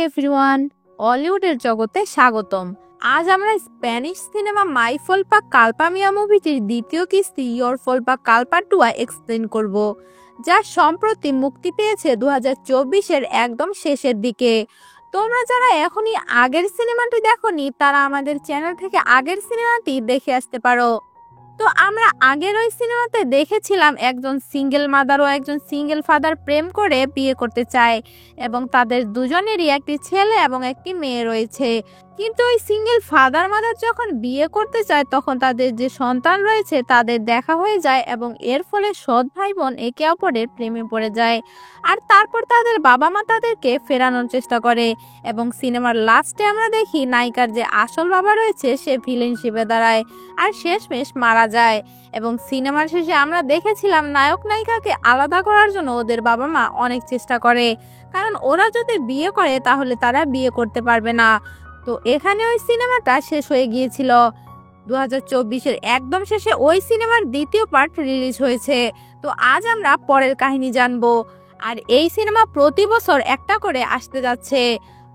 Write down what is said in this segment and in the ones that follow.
Everyone, হলিউডের জগতে স্বাগতম। আজ আমরা স্প্যানিশ সিনেমা মাই ফল্পা কালপা মিয়া মুভিটির দ্বিতীয় কিস্তি ইয়োর ফল্পা কালপা টুয়া এক্সপ্লেন করব, যা সম্প্রতি মুক্তি পেয়েছে 2024-এর একদম শেষের দিকে। তোমরা যারা এখনই আগের সিনেমাটি দেখোনি তারা আমাদের চ্যানেল থেকে আগের সিনেমাটি দেখে আসতে পারো। তো আমরা আগের ওই সিনেমাতে দেখেছিলাম একজন সিঙ্গেল মাদার ও একজন সিঙ্গেল ফাদার প্রেম করে বিয়ে করতে চায় এবং তাদের দুজনেরই একটি ছেলে এবং একটি মেয়ে রয়েছে। কিন্তু ওই সিঙ্গেল ফাদার মাদার যখন বিয়ে করতে চায় তখন তাদের যে সন্তান রয়েছে তাদের দেখা হয়ে যায় এবং এর ফলে সৎ ভাই বোন একে অপরের প্রেমে পড়ে যায়। আর তারপর তাদের বাবা মা তাদেরকে ফেরানোর চেষ্টা করে এবং সিনেমার লাস্টে আমরা দেখি নায়িকার যে আসল বাবা রয়েছে সে ভিলেন হিসেবে দাঁড়ায় আর শেষমেশ মারা যায়। এবং সিনেমার শেষে আমরা দেখেছিলাম নায়ক নায়িকাকে আলাদা করার জন্য ওদের বাবা মা অনেক চেষ্টা করে, কারণ ওরা যদি বিয়ে করে তাহলে তারা বিয়ে করতে পারবে না। তো এখানে ওই সিনেমাটা শেষ হয়ে গিয়েছিল। 2024-এর একদম শেষে ওই সিনেমার দ্বিতীয় পার্ট রিলিজ হয়েছে। তো আজ আমরা পরের কাহিনী জানবো। আর এই সিনেমা প্রতি বছর একটা করে আসতে যাচ্ছে,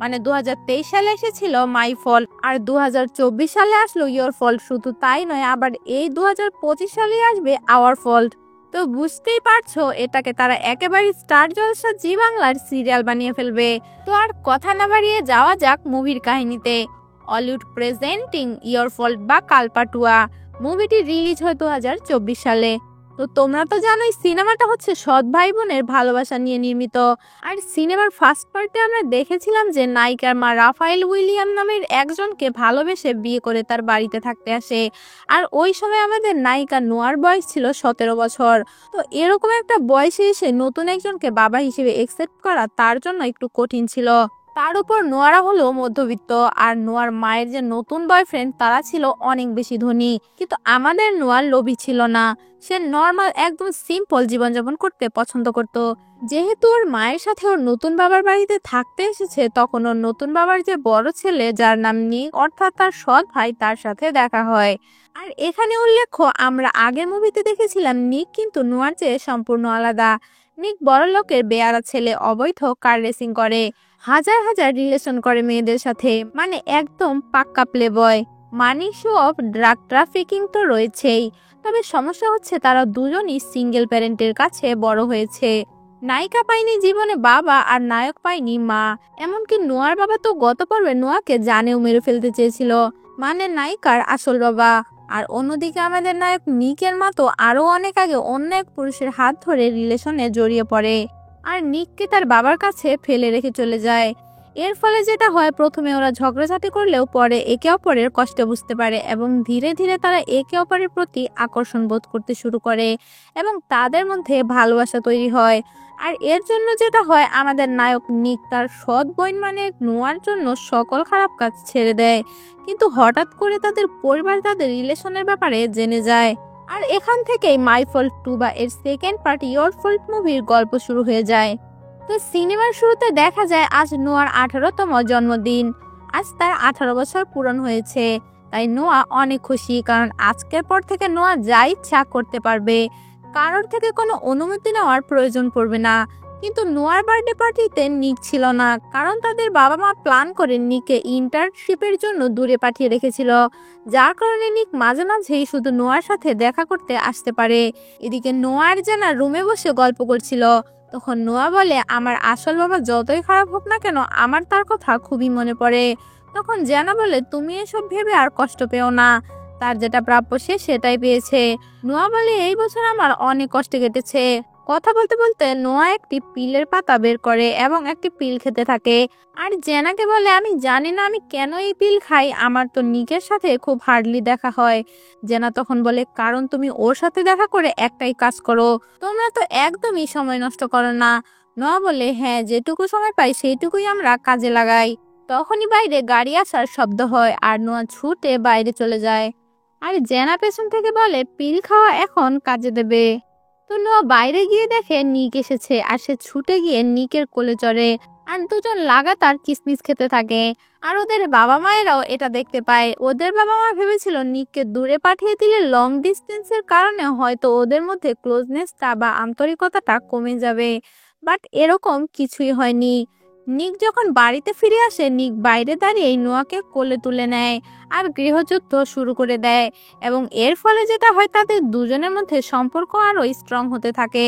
মানে 2023 সালে এসেছিল মাই ফল্ট আর 2024 সালে আসলো ইয়োর ফল্ট। শুধু তাই নয়, আবার এই 2025 সালে আসবে আওয়ার ফল্ট। তো বুঝতেই পারছো এটাকে তারা একেবারে স্টার জলসা জি বাংলার সিরিয়াল বানিয়ে ফেলবে। তো আর কথা না বাড়িয়ে যাওয়া যাক মুভির কাহিনীতে। হলিউড প্রেজেন্টিং ইয়োর ফল্ট বা কালপা টুয়া মুভিটি রিলিজ হয় 2024 সালে। তো তোমরা তো জানোই সিনেমাটা হচ্ছে সৎ ভাই বোনের ভালোবাসা নিয়ে নির্মিত। আর সিনেমার ফার্স্ট পার্টে আমরা দেখেছিলাম যে নায়িকার মা রাফায়েল উইলিয়াম নামের একজনকে ভালোবেসে বিয়ে করে তার বাড়িতে থাকতে আসে। আর ওই সময় আমাদের নায়িকা নোয়ার বয়স ছিল 17 বছর। তো এরকম একটা বয়সে এসে নতুন একজনকে বাবা হিসেবে একসেপ্ট করা তার জন্য একটু কঠিন ছিল। তার উপর নোয়ারা হলো মধ্যবিত্ত, আর নোয়ার মায়ের যে নতুন বয়ফ্রেন্ড তারা ছিল অনেক বেশি ধনী। কিন্তু আমাদের নোয়ার লোভী ছিল না, সে নর্মাল একদম সিম্পল জীবনযাপন করতে পছন্দ করত। যেহেতু ওর মায়ের সাথে ওর নতুন বাবার বাড়িতে থাকতে এসেছে, তখন ওর নতুন বাবার যে বড় ছেলে যার নাম নিক অর্থাৎ তার সৎ ভাই, তার সাথে দেখা হয়। আর এখানে উল্লেখ্য আমরা আগের মুভিতে দেখেছিলাম নিক কিন্তু নোয়ার চেয়ে সম্পূর্ণ আলাদা। নিক বড় লোকের বেয়ারা ছেলে, অবৈধ কার রেসিং করে, হাজার হাজার রিলেশন করে মেয়েদের সাথে, মানে একদম পাক্কা প্লে বয়। মানি শো অফ, ড্রাগ ট্রাফিকিং তো রয়েছেই। তবে সমস্যা হচ্ছে তারা দুজনই সিঙ্গেল প্যারেন্টের কাছে বড় হয়েছে। নায়িকা পায়নি জীবনে বাবা আর নায়ক পায়নি মা। এমনকি নোয়ার বাবা তো গত পর্বে নোয়াকে জানেও মেরে ফেলতে চেয়েছিল, মানে নায়িকার আসল বাবা। আর অন্যদিকে আমাদের নায়ক নিকের মা তো আরো অনেক আগে অন্য এক পুরুষের হাত ধরে রিলেশনে জড়িয়ে পড়ে আর নিককে তার বাবার কাছে ফেলে রেখে চলে যায়। এর ফলে যেটা হয়, প্রথমে ওরা ঝগড়াঝাটি করলেও পরে একে অপরের কষ্ট বুঝতে পারে এবং ধীরে ধীরে তারা একে অপরের প্রতি আকর্ষণ বোধ করতে শুরু করে এবং তাদের মধ্যে ভালোবাসা তৈরি হয়। আর এর জন্য যেটা হয়, আমাদের নায়ক নিক তার সৎ বোন মানে নোয়ার জন্য সকল খারাপ কাজ ছেড়ে দেয়। কিন্তু হঠাৎ করে তাদের পরিবার তাদের রিলেশনের ব্যাপারে জেনে যায়। আর এখান থেকেই মাই ফল্ট 2 বা এর সেকেন্ড পার্ট ইয়োর ফল্ট মুভির গল্প শুরু হয়ে যায়। তো সিনেমার শুরুতে দেখা যায় আজ নোয়ার 18তম জন্মদিন। আজ তার 18 বছর পূরণ হয়েছে। তাই নোয়া অনেক খুশি, কারণ আজকের পর থেকে নোয়া যা ইচ্ছা করতে পারবে, কারোর থেকে কোনো অনুমতি নেওয়ার প্রয়োজন পড়বে না। কিন্তু নোয়ার বার্থডে পার্টিতে নিক ছিল না, কারণ তাদের বাবা মা প্ল্যান করে নিককে ইন্টার্নশিপের জন্য দূরে পাঠিয়ে রেখেছিল, যার কারণে নিক মাঝে মাঝেই শুধু নোয়ার সাথে দেখা করতে আসতে পারে। এদিকে নোয়ার জানা রুমে বসে গল্প করছিল। তখন নোয়া বলে, আমার আসল বাবা যতই খারাপ হোক না কেন আমার তার কথা খুবই মনে পড়ে। তখন জানা বলে, তুমি এসব ভেবে আর কষ্ট পেও না, তার যেটা প্রাপ্য সে সেটাই পেয়েছে। নোয়া বলে, এই বছর আমার অনেক কষ্টে কেটেছে। কথা বলতে বলতে নোয়া একটি পিলের পাতা বের করে এবং একটি পিল খেতে থাকে। আর জেনাকে বলে, আমি জানি না আমি কেন এই পিল খাই, আমার তো নিকের সাথে খুব হার্ডলি দেখা হয়। জেনা তখন বলে, কারণ তুমি ওর সাথে দেখা করে একটাই কাজ করো, তোমরা তো একদমই সময় নষ্ট করো না। নোয়া বলে, হ্যাঁ, যেটুকু সময় পাই সেইটুকুই আমরা কাজে লাগাই। তখনই বাইরে গাড়ি আসার শব্দ হয় আর নোয়া ছুটে বাইরে চলে যায়। আর জেনা পেছন থেকে বলে, পিল খাওয়া এখন কাজে দেবে। তো নোয়া বাইরে গিয়ে দেখে নিক এসেছে আর সে ছুটে গিয়ে নিকের কোলে চড়ে আর দুজন লাগাতার কিসমিস খেতে থাকে। আর ওদের বাবা মায়েরাও এটা দেখতে পায়। ওদের বাবা মা ভেবেছিল নিককে দূরে পাঠিয়ে দিলে লং ডিস্টেন্সের কারণে হয়তো ওদের মধ্যে ক্লোজনেসটা বা আন্তরিকতাটা কমে যাবে, বাট এরকম কিছুই হয়নি। নিক যখন বাড়িতে ফিরে আসে, নিক বাইরে দাঁড়িয়ে নোয়াকে কোলে তুলে নেয় আর গৃহযুদ্ধ শুরু করে দেয়, এবং এর ফলে যেটা হয় তাদের দুজনের মধ্যে সম্পর্ক আরো স্ট্রং হতে থাকে।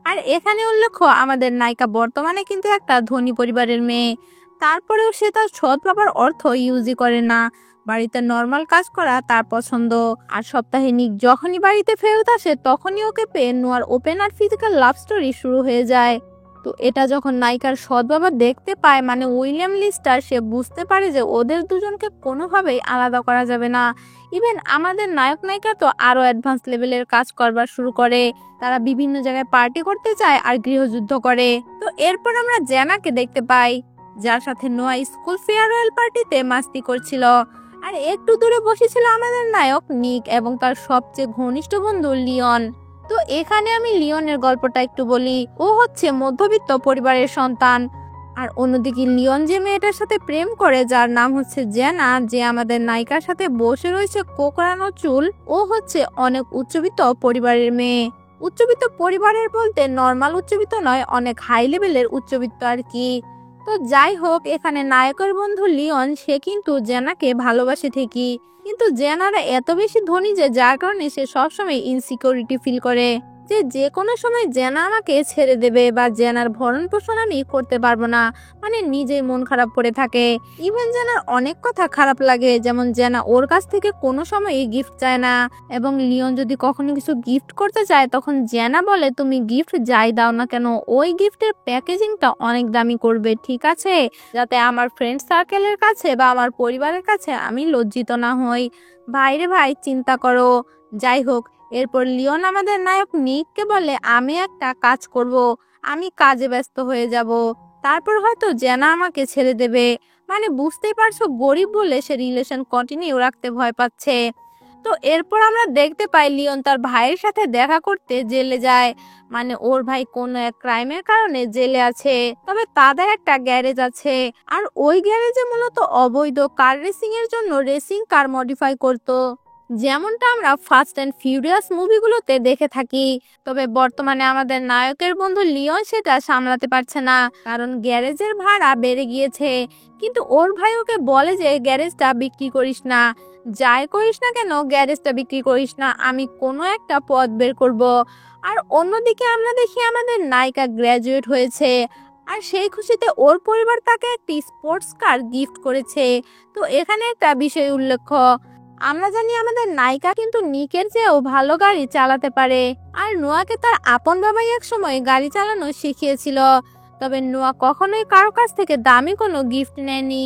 আর এখানে উল্লেখ্য, আমাদের নায়িকা বর্তমানে কিন্তু একটা ধনী পরিবারের মেয়ে, তারপরেও সে তার সৎ বাবার অর্থ ইউজই করে না। বাড়িতে নর্মাল কাজ করা তার পছন্দ। আর সপ্তাহে নিক যখনই বাড়িতে ফেরত আসে, তখনই ওকে পেয়ে নোয়ার ওপেন আর ফিজিক্যাল লাভ স্টোরি শুরু হয়ে যায়। তো এটা যখন নায়িকার সৎ বাবা দেখতে পায়, মানে উইলিয়াম লিস্টার, সে বুঝতে পারে যে ওদের দুজনকে কোনোভাবেই আলাদা করা যাবে না। ইভেন আমাদের নায়ক নায়িকা তো আরো অ্যাডভান্স লেভেলের কাজ করবার শুরু করে। তারা বিভিন্ন জায়গায় পার্টি করতে যায় আর গৃহযুদ্ধ করে। তো এরপর আমরা জেনাকে দেখতে পাই, যার সাথে নোয়া স্কুল ফেয়ারওয়েল পার্টিতে মাস্তি করছিল। আর একটু দূরে বসেছিল আমাদের নায়ক নিক এবং তার সবচেয়ে ঘনিষ্ঠ বন্ধু লিওন। তো এখানে আমি লিওনের গল্পটা একটু বলি। ও হচ্ছে মধ্যবিত্ত পরিবারের সন্তান। আর অন্যদিকে লিওন যে মেয়েটার সাথে প্রেম করে, যার নাম হচ্ছে জেনা, যে আমাদের নায়িকার সাথে বসে রয়েছে কোকড়ানো চুল, ও হচ্ছে অনেক উচ্চবিত্ত পরিবারের মেয়ে। উচ্চবিত্ত পরিবারের বলতে নর্মাল উচ্চবিত্ত নয়, অনেক হাই লেভেলের উচ্চবিত্ত আর কি। তো যাই হোক, এখানে নায়কের বন্ধু লিওন, সে কিন্তু জেনাকে ভালোবাসে ঠিকই, কিন্তু জেনারা এত বেশি ধনী যে যার কারণে সে সবসময় ইনসিকিউরিটি ফিল করে যে কোনো সময় জেনা আমাকে ছেড়ে দেবে বা জেনার ভরণ পোষণ আমি করতে পারবো না, মানে নিজেই মন খারাপ করে থাকে। ইভেন জেনার অনেক কথা খারাপ লাগে, যেমন জেনা ওর কাছ থেকে কোনো সময়ই গিফট চায় না, এবং লিওন যদি কখনো কিছু গিফট করতে চায় তখন জেনা বলে তুমি গিফট যাই দাও না কেন, ওই গিফটের প্যাকেজিংটা অনেক দামি করবে, ঠিক আছে, যাতে আমার ফ্রেন্ড সার্কেলের কাছে বা আমার পরিবারের কাছে আমি লজ্জিত না হই। ভাইরে ভাই, চিন্তা করো। যাই হোক, এরপর লিওন আমাদের নায়ক নিককে বলে আমি একটা কাজ করব, আমি কাজে ব্যস্ত হয়ে যাব, তারপর হয়তো জেনা আমাকে ছেড়ে দেবে। মানে বুঝতেই পারছো, গরিব বলে সে রিলেশন কন্টিনিউ রাখতে ভয় পাচ্ছে। তো এরপর আমরা দেখতে পাই লিওন তার ভাইয়ের সাথে দেখা করতে জেলে যায়। মানে ওর ভাই কোনো এক ক্রাইমের কারণে জেলে আছে, তবে তাদের একটা গ্যারেজ আছে, আর ওই গ্যারেজে মূলত অবৈধ কার রেসিং এর জন্য রেসিং কার মডিফাই করতো, যেমনটা আমরা ফাস্ট অ্যান্ড ফিউরিয়াস মুভিগুলোতে দেখে থাকি। তবে বর্তমানে আমাদের নায়কের বন্ধু লিওন সেটা সামলাতে পারছে না, কারণ গ্যারেজের ভাড়া বেড়ে গিয়েছে। কিন্তু ওর ভাই ওকে বলে যে গ্যারেজটা বিক্রি করিস না, যাই করিস না কেন গ্যারেজটা বিক্রি করিস না, আমি কোনো একটা পথ বের করব। আর অন্যদিকে আমরা দেখি আমাদের নায়িকা গ্র্যাজুয়েট হয়েছে, আর সেই খুশিতে ওর পরিবার তাকে একটি স্পোর্টস কার গিফট করেছে। তো এখানে একটা বিষয় উল্লেখ্য, আমরা জানি আমাদের নায়িকা কিন্তু নিকের চেয়েও ভালো গাড়ি চালাতে পারে, আর নোয়াকে তার আপন বাবাই এক সময় গাড়ি চালানো শিখিয়েছিল। তবে নোয়া কখনোই কারো কাছ থেকে দামি কোনো গিফট নেয়নি,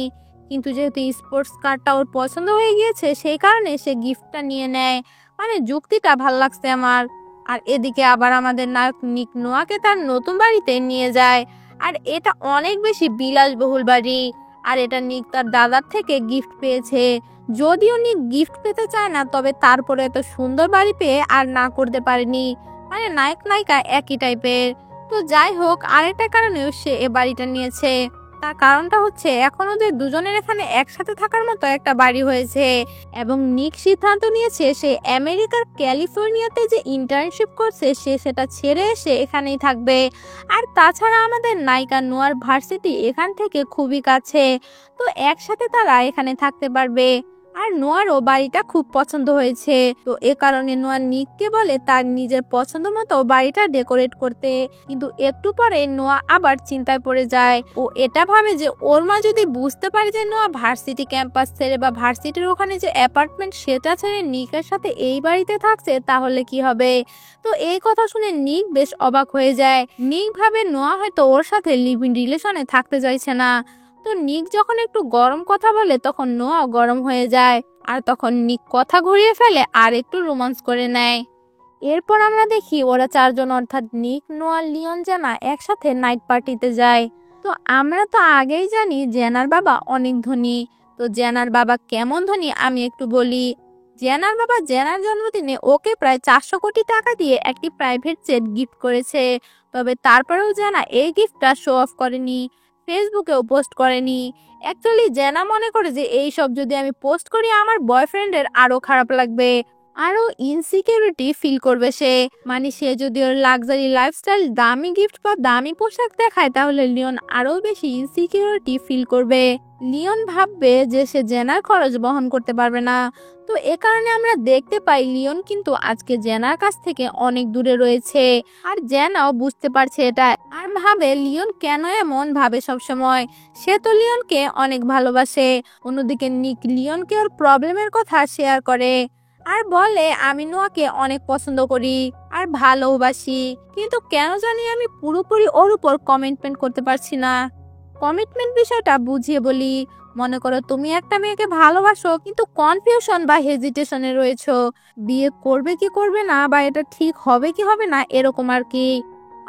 কিন্তু যেহেতু স্পোর্টস কারটা ওর পছন্দ হয়ে গিয়েছে, সেই কারণে সে গিফটটা নিয়ে নেয়। মানে যুক্তিটা ভাল লাগছে আমার। আর এদিকে আবার আমাদের নায়ক নিক নোয়াকে তার নতুন বাড়িতে নিয়ে যায়, আর এটা অনেক বেশি বিলাসবহুল বাড়ি, আর এটা নিক তার দাদার থেকে গিফট পেয়েছে। যদিও নিক গিফট পেতে চায় না, তবে তারপরে এত সুন্দর বাড়ি পেয়ে আর না করতে পারেনি। মানে নায়ক নায়িকা একই টাইপের। তো যাই হোক, আরেকটা কারণেও সে এ বাড়িটা নিয়েছে। তার কারণটা হচ্ছে এখন ওদের দুজনের এখানে একসাথে থাকার মতো একটা বাড়ি হয়েছে, এবং নিক সিদ্ধান্ত নিয়েছে সে আমেরিকার ক্যালিফোর্নিয়াতে যে ইন্টার্নশিপ করছে সে সেটা ছেড়ে এসে এখানেই থাকবে। আর তাছাড়া আমাদের নায়িকা নোয়ার ভার্সিটি এখান থেকে খুবই কাছে, তো একসাথে তারা এখানে থাকতে পারবে। আর নোয়ারও বাড়িটা খুব পছন্দ হয়েছে, তো এ কারণে নোয়া নিককে বলে তার নিজের পছন্দ মতো বাড়িটা ডেকোরেট করতে। কিন্তু একটু পরে নোয়া আবার চিন্তায় পড়ে যায়। ও এটা ভাবে যে ওর মা যদি বুঝতে পারে যে নোয়া ভার্সিটি ক্যাম্পাস ছেড়ে বা ভার্সিটির ওখানে যে অ্যাপার্টমেন্ট সেটা ছেড়ে নিকের সাথে এই বাড়িতে থাকছে, তাহলে কি হবে। তো এই কথা শুনে নিক বেশ অবাক হয়ে যায়। নিক ভাবে নোয়া হয়তো ওর সাথে লিভ ইন রিলেশনে থাকতে চাইছে না। তো নিক যখন একটু গরম কথা বলে তখন নোয়াও গরম হয়ে যায়, আর তখন নিক কথা ঘুরিয়ে ফেলে আর একটু রোমান্স করে নেয়। এরপর আমরা দেখি ওরা চারজন, অর্থাৎ নিক, নোয়া, লিওন, জেনা একসাথে নাইট পার্টিতে যায়। তো আমরা তো আগেই জানি জেনার বাবা অনেক ধনী। তো জেনার বাবা কেমন ধনী আমি একটু বলি। জেনার বাবা জেনার জন্মদিনে ওকে প্রায় 400 কোটি টাকা দিয়ে একটি প্রাইভেট জেট গিফট করেছে। তবে তারপরেও জেনা এই গিফটটা শো অফ করেনি, ফেসবুকেও পোস্ট করেনি। অ্যাকচুয়ালি জেনা মনে করে যে এই সব যদি আমি পোস্ট করি আমার বয়ফ্রেন্ডের আরো খারাপ লাগবে। আরো ইনসিকিউরিটি ফিল করবে সে। মানে সে যদি ওর লাক্সারি লাইফস্টাইল, দামি গিফট বা দামি পোশাক দেখায়, তাহলে লিওন আরো বেশি ইনসিকিউরিটি ফিল করবে। লিওন ভাববে যে সে জেনার খরচ বহন করতে পারবে না। তো এ কারণে আমরা দেখতে পাই লিওন কিন্তু আজকে জেনার কাছ থেকে অনেক দূরে রয়েছে। আর জেনাও বুঝতে পারছে এটা, আর ভাবে লিওন কেন এমন ভাবে সবসময়। সে তো লিওনকে অনেক ভালোবাসে। অন্যদিকে নিক লিওনকে ওর প্রবলেমের কথা শেয়ার করে আর বলে, আমি নোয়াকে অনেক পছন্দ করি আর ভালোবাসি, কিন্তু কেন জানি আমি পুরোপুরি ওর উপর কমিটমেন্ট করতে পারছি না। কমিটমেন্ট বিষয়টা বুঝিয়ে বলি। মনে করো তুমি একটা মেয়েকে ভালোবাসো, কিন্তু কনফিউশন বা হেজিটেশনে রয়েছো, বিয়ে করবে কি করবে না, বা এটা ঠিক হবে কি হবে না, এরকম আর কি।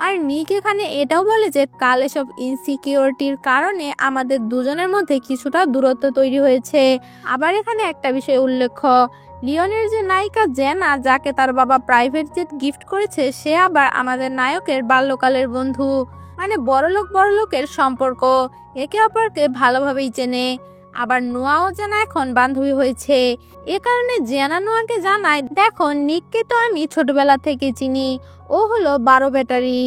আর নিক এখানে এটাও বলে যে কাল এসব ইনসিকিউরিটির কারণে আমাদের দুজনের মধ্যে কিছুটা দূরত্ব তৈরি হয়েছে। আবার এখানে একটা বিষয় উল্লেখ্য, লিওনের যে নায়িকা জেনা, যাকে তার বাবা প্রাইভেট জেট গিফট করেছে, সে আবার আমাদের নায়কের বাল্যকালের বন্ধু। মানে বড়লোকের সম্পর্ক, একে অপরকে ভালোভাবেই চেনে। আবার নোয়াও জেনা এখন বান্ধবী হয়েছে। এ কারণে জেনা নোয়াকে জানায়, দেখো নিককে তো আমি ছোটবেলা থেকে চিনি, ও হলো 12 ব্যাটারি।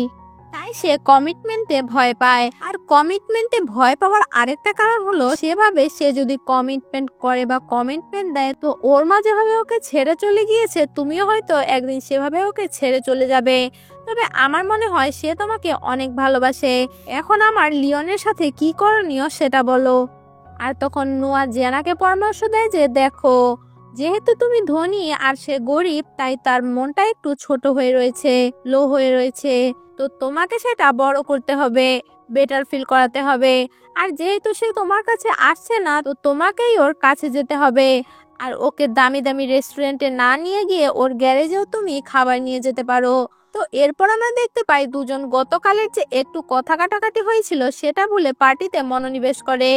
তাই সে কমিটমেন্টে ভয় পায়। আর কমিটমেন্টে ভয় পাওয়ার আরেকটা কারণ হলো, সেভাবে সে যদি কমিটমেন্ট করে বা কমিটমেন্ট দেয়, তো ওর মা যেভাবে ওকে ছেড়ে চলে গিয়েছে, তুমিও হয়তো একদিন সেভাবে ওকে ছেড়ে চলে যাবে। তবে আমার মনে হয় সে তোমাকে অনেক ভালোবাসে। এখন আমার লিওনের সাথে কি করণীয় সেটা বলো। আর তখন নোয়া জেনাকে পরামর্শ দেয় যে, দেখো যেহেতু তুমি ধনী আর সে গরিব, তাই তার মনটা একটু ছোট হয়ে রয়েছে, লো হয়ে রয়েছে। তো তোমাকে সেটা বড় করতে হবে, বেটার ফিল করাতে হবে। আর যেহেতু সে তোমার কাছে আসছে না, তো তোমাকেই ওর কাছে যেতে হবে। আর ওকে দামি দামি রেস্টুরেন্টে না নিয়ে গিয়ে ওর গ্যারেজেও তুমি খাবার নিয়ে যেতে পারো। তো এরপর আমরা দেখতে পাই দুজন গতকালের যে একটু কথা কাটাকাটি হয়েছিল, সেটা ভুলে পার্টিতে মনোনিবেশ করে।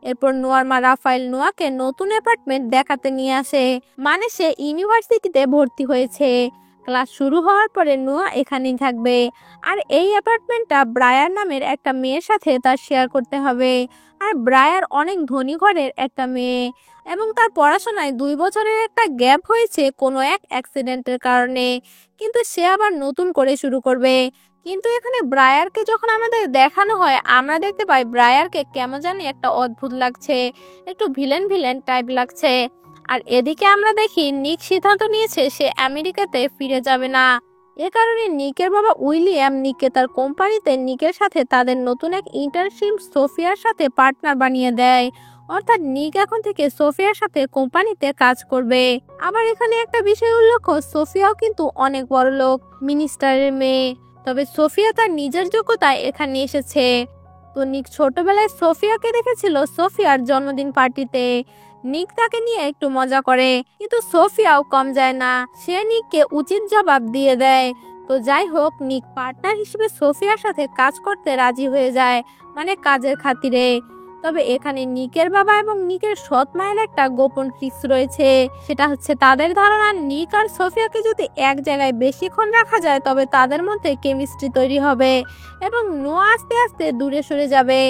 এরপর নোয়ার মা রাফায়েল নোয়াকে নতুন অ্যাপার্টমেন্ট দেখাতে নিয়ে আসে। মানে সে ইউনিভার্সিটিতে ভর্তি হয়েছে। ক্লাস শুরু হওয়ার পরে নোয়া এখানেই থাকবে। আর এই অ্যাপার্টমেন্টটা ব্রায়ার নামের একটা মেয়ের সাথে তার শেয়ার করতে হবে। আর ব্রায়ার অনেক ধনী ঘরের একটা মেয়ে, এবং তার পড়াশোনায় 2 বছরের একটা গ্যাপ হয়েছে কোনো এক অ্যাক্সিডেন্টের কারণে। কিন্তু সে আবার নতুন করে শুরু করবে। কিন্তু এখানে ব্রায়ারকে যখন আমাদের দেখানো হয়, আমরা দেখতে পাই ব্রায়ারকে কেমন জানি একটা অদ্ভুত লাগছে, একটু ভিলেন ভিলেন টাইপ লাগছে। আর এদিকে আমরা দেখি নিক সিদ্ধান্ত নিয়েছে সে আমেরিকাতে ফিরে যাবে না। এ কারণে নিকের বাবা উইলিয়াম নিককে তার কোম্পানিতে নিকের সাথে তাদের নতুন এক ইন্টার্নশিপ সোফিয়ার সাথে পার্টনার বানিয়ে দেয়। অর্থাৎ নিক এখন থেকে সোফিয়ার সাথে কোম্পানিতে কাজ করবে। আবার এখানে একটা বিষয় উল্লেখ্য, সোফিয়াও কিন্তু অনেক বড় লোক, মিনিস্টারের মেয়ে। তবে সোফিয়া তার নিজের যোগ্যতায় এখানে এসেছে। তো নিক ছোটবেলায় সোফিয়াকে দেখেছিল সোফিয়ার জন্মদিন পার্টিতে। নিক তাকে নিয়ে একটু মজা করে, কিন্তু সোফিয়াও কম যায় না, সে নিককে উচিত জবাব দিয়ে দেয়। তো যাই হোক, নিক পার্টনার হিসেবে সোফিয়ার সাথে কাজ করতে রাজি হয়ে যায়, মানে কাজের খাতিরে। তবে এখানে নিকের বাবা এবং নিকের সৎ মায়ের একটা গোপন ট্রিক্স রয়েছে। সেটা হচ্ছে তাদের ধারণা, নিক আর সোফিয়াকে যদি এক জায়গায় বেশিক্ষণ রাখা যায়, তবে তাদের মধ্যে কেমিস্ট্রি তৈরি হবে এবং নোয়া আস্তে আস্তে দূরে সরে যাবে।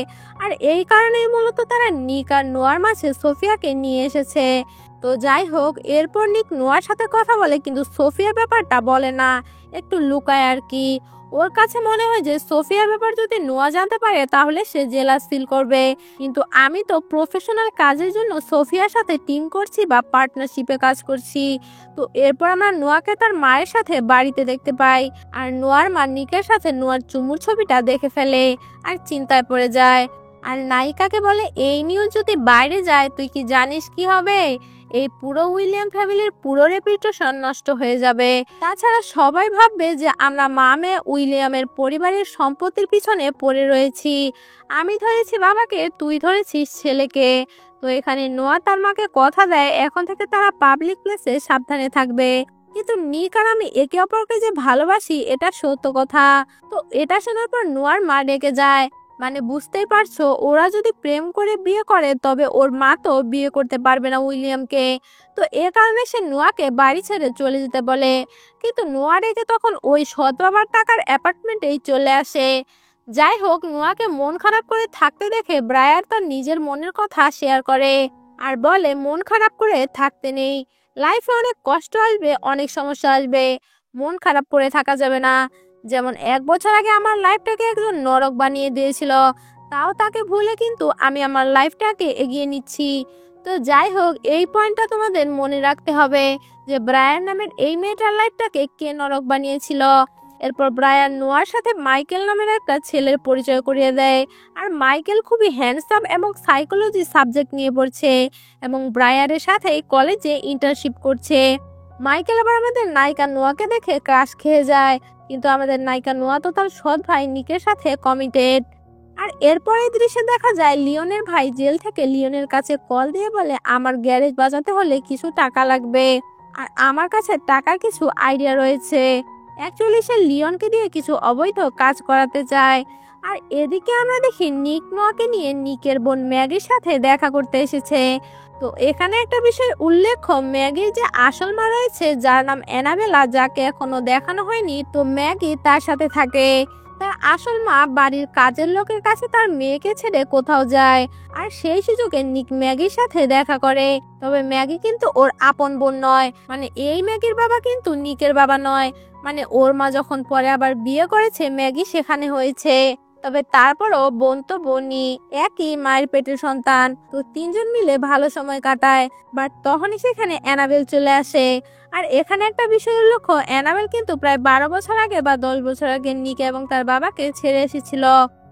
আর এই কারণেই মূলত তারা নিক আর নোয়ার মাঝে সোফিয়াকে নিয়ে এসেছে। তো যাই হোক, এরপর নিক নোয়ার সাথে কথা বলে, কিন্তু সোফিয়ার ব্যাপারটা বলে না, একটু লুকায় আর কি। ওর কাছে মনে হয় যে সোফিয়ার ব্যাপার যদি নোয়া জানতে পারে, তাহলে সে জেলাস ফিল করবে। কিন্তু আমি তো প্রফেশনাল কাজের জন্য সোফিয়ার সাথে টিম করছি বা পার্টনারশিপে কাজ করছি। তো এরপর আমরা নোয়াকে তার মায়ের সাথে বাড়িতে দেখতে পাই। আর নোয়ার মা নিকের সাথে নোয়ার চুমুর ছবিটা দেখে ফেলে আর চিন্তায় পড়ে যায়। আর নায়িকাকে বলে, এই নিউজ যদি বাইরে যায়, তুই কি জানিস কি হবে? এই পুরো উইলিয়াম ফ্যামিলির পুরো রেপুটেশন নষ্ট হয়ে যাবে। তাছাড়া সবাই ভাববে যে আমরা মা মেয়ে উইলিয়ামের পরিবারের সম্পত্তির পিছনে পড়ে রয়েছি। আমি ধরেছি বাবাকে, তুই ধরেছিস ছেলেকে। তো এখানে নোয়া তার মাকে কথা দেয় এখন থেকে তারা পাবলিক প্লেসে সাবধানে থাকবে। কিন্তু নিক আর আমি একে অপরকে যে ভালোবাসি, এটা সত্য কথা। তো এটা শোনার পর নোয়ার মা রেগে যায়। মানে বুঝতেই পারছো, ওরা যদি প্রেম করে বিয়ে করে, তবে ওর মা তো বিয়ে করতে পারবে না উইলিয়ামকে। তো এ কারণে সে নোয়াকে বাড়ি ছেড়ে চলে যেতে বলে। কিন্তু নোয়া রেগে তখন ওই সৎ বাবার টাকার অ্যাপার্টমেন্টেই চলে আসে। যাই হোক, নোয়াকে মন খারাপ করে থাকতে দেখে ব্রায়ার তার নিজের মনের কথা শেয়ার করে আর বলে, মন খারাপ করে থাকতে নেই, লাইফে অনেক কষ্ট আসবে, অনেক সমস্যা আসবে, মন খারাপ করে থাকা যাবে না। যেমন 1 বছর আগে আমার লাইফটাকে একজন নরক বানিয়ে দিয়েছিল, তাও তাকে ভুলে কিন্তু আমি আমার লাইফটাকে এগিয়ে নিচ্ছি। তো যাই হোক, এই পয়েন্টটা তোমাদের মনে রাখতে হবে যে ব্রায়ান নামের এই মেয়েটার লাইফটাকে কে নরক বানিয়েছিল। এরপর ব্রায়ান নোয়ার সাথে মাইকেল নামের একটা ছেলের পরিচয় করিয়ে দেয়। আর মাইকেল খুবই হ্যান্ডসাম এবং সাইকোলজি সাবজেক্ট নিয়ে পড়ছে এবং ব্রায়ানের সাথে কলেজে ইন্টার্নশিপ করছে। মাইকেল আবার আমাদের নায়িকা নোয়াকে দেখে ক্রাশ খেয়ে যায়, কিন্তু আমাদের নায়িকা নোয়া তো তার সৎ ভাই নিকের সাথে কমিটেড। আর এরপরে দৃশ্যে দেখা যায় লিওনের ভাই জেল থেকে লিওনের কাছে কল দিয়ে বলে আমার গ্যারেজ বাজাতে হলে কিছু টাকা লাগবে, আর আমার কাছে টাকার কিছু আইডিয়া রয়েছে। অ্যাকচুয়ালি সে লিওনকে দিয়ে কিছু অবৈধ কাজ করাতে চায়। আর এদিকে আমরা দেখি নিক নোয়াকে নিয়ে নিকের বোন ম্যাগির সাথে দেখা করতে এসেছে। তো এখানে একটা বিষয় উল্লেখ্য, ম্যাগির যে আসল মা রয়েছে যার নাম অ্যানাবেলা, যাকে এখনো দেখানো হয়নি, তো ম্যাগি তার সাথে থাকে। তার আসল মা বাড়ির কাজের লোকের কাছে তার মেয়েকে ছেড়ে কোথাও যায়, আর সেই সুযোগে নিক ম্যাগির সাথে দেখা করে। তবে ম্যাগি কিন্তু ওর আপন বোন নয়, মানে এই ম্যাগির বাবা কিন্তু নিকের বাবা নয়, মানে ওর মা যখন পরে আবার বিয়ে করেছে ম্যাগি সেখানে হয়েছে। তবে তারপরও বোন তো বোনই, একই মায়ের পেটের সন্তান, তো তিনজন মিলে ভালো সময় কাটায়। বাট তখনই সেখানে অ্যানাবেল চলে আসে। আর এখানে একটা বিষয় লক্ষ্য, অ্যানাবেল কিন্তু প্রায় 12 বছর আগে বা 10 বছর আগে নিক এবং তার বাবাকে ছেড়ে এসেছিল।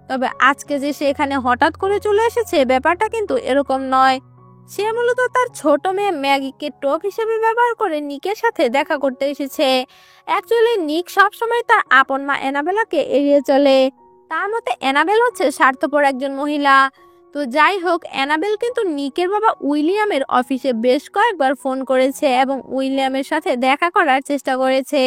তবে আজকে যে সে এখানে হঠাৎ করে চলে এসেছে, ব্যাপারটা কিন্তু এরকম নয়। সে মূলত তার ছোট মেয়ে ম্যাগিকে টোপ হিসেবে ব্যবহার করে নিকের সাথে দেখা করতে এসেছে। অ্যাকচুয়ালি নিক সবসময় তার আপন মা অ্যানাবেলাকে এড়িয়ে চলে। তার মতে অ্যানাবেল হচ্ছে স্বার্থপর একজন মহিলা। তো যাই হোক, অ্যানাবেল কিন্তু নিকের বাবা উইলিয়ামের অফিসে বেশ কয়েকবার ফোন করেছে এবং উইলিয়ামের সাথে দেখা করার চেষ্টা করেছে,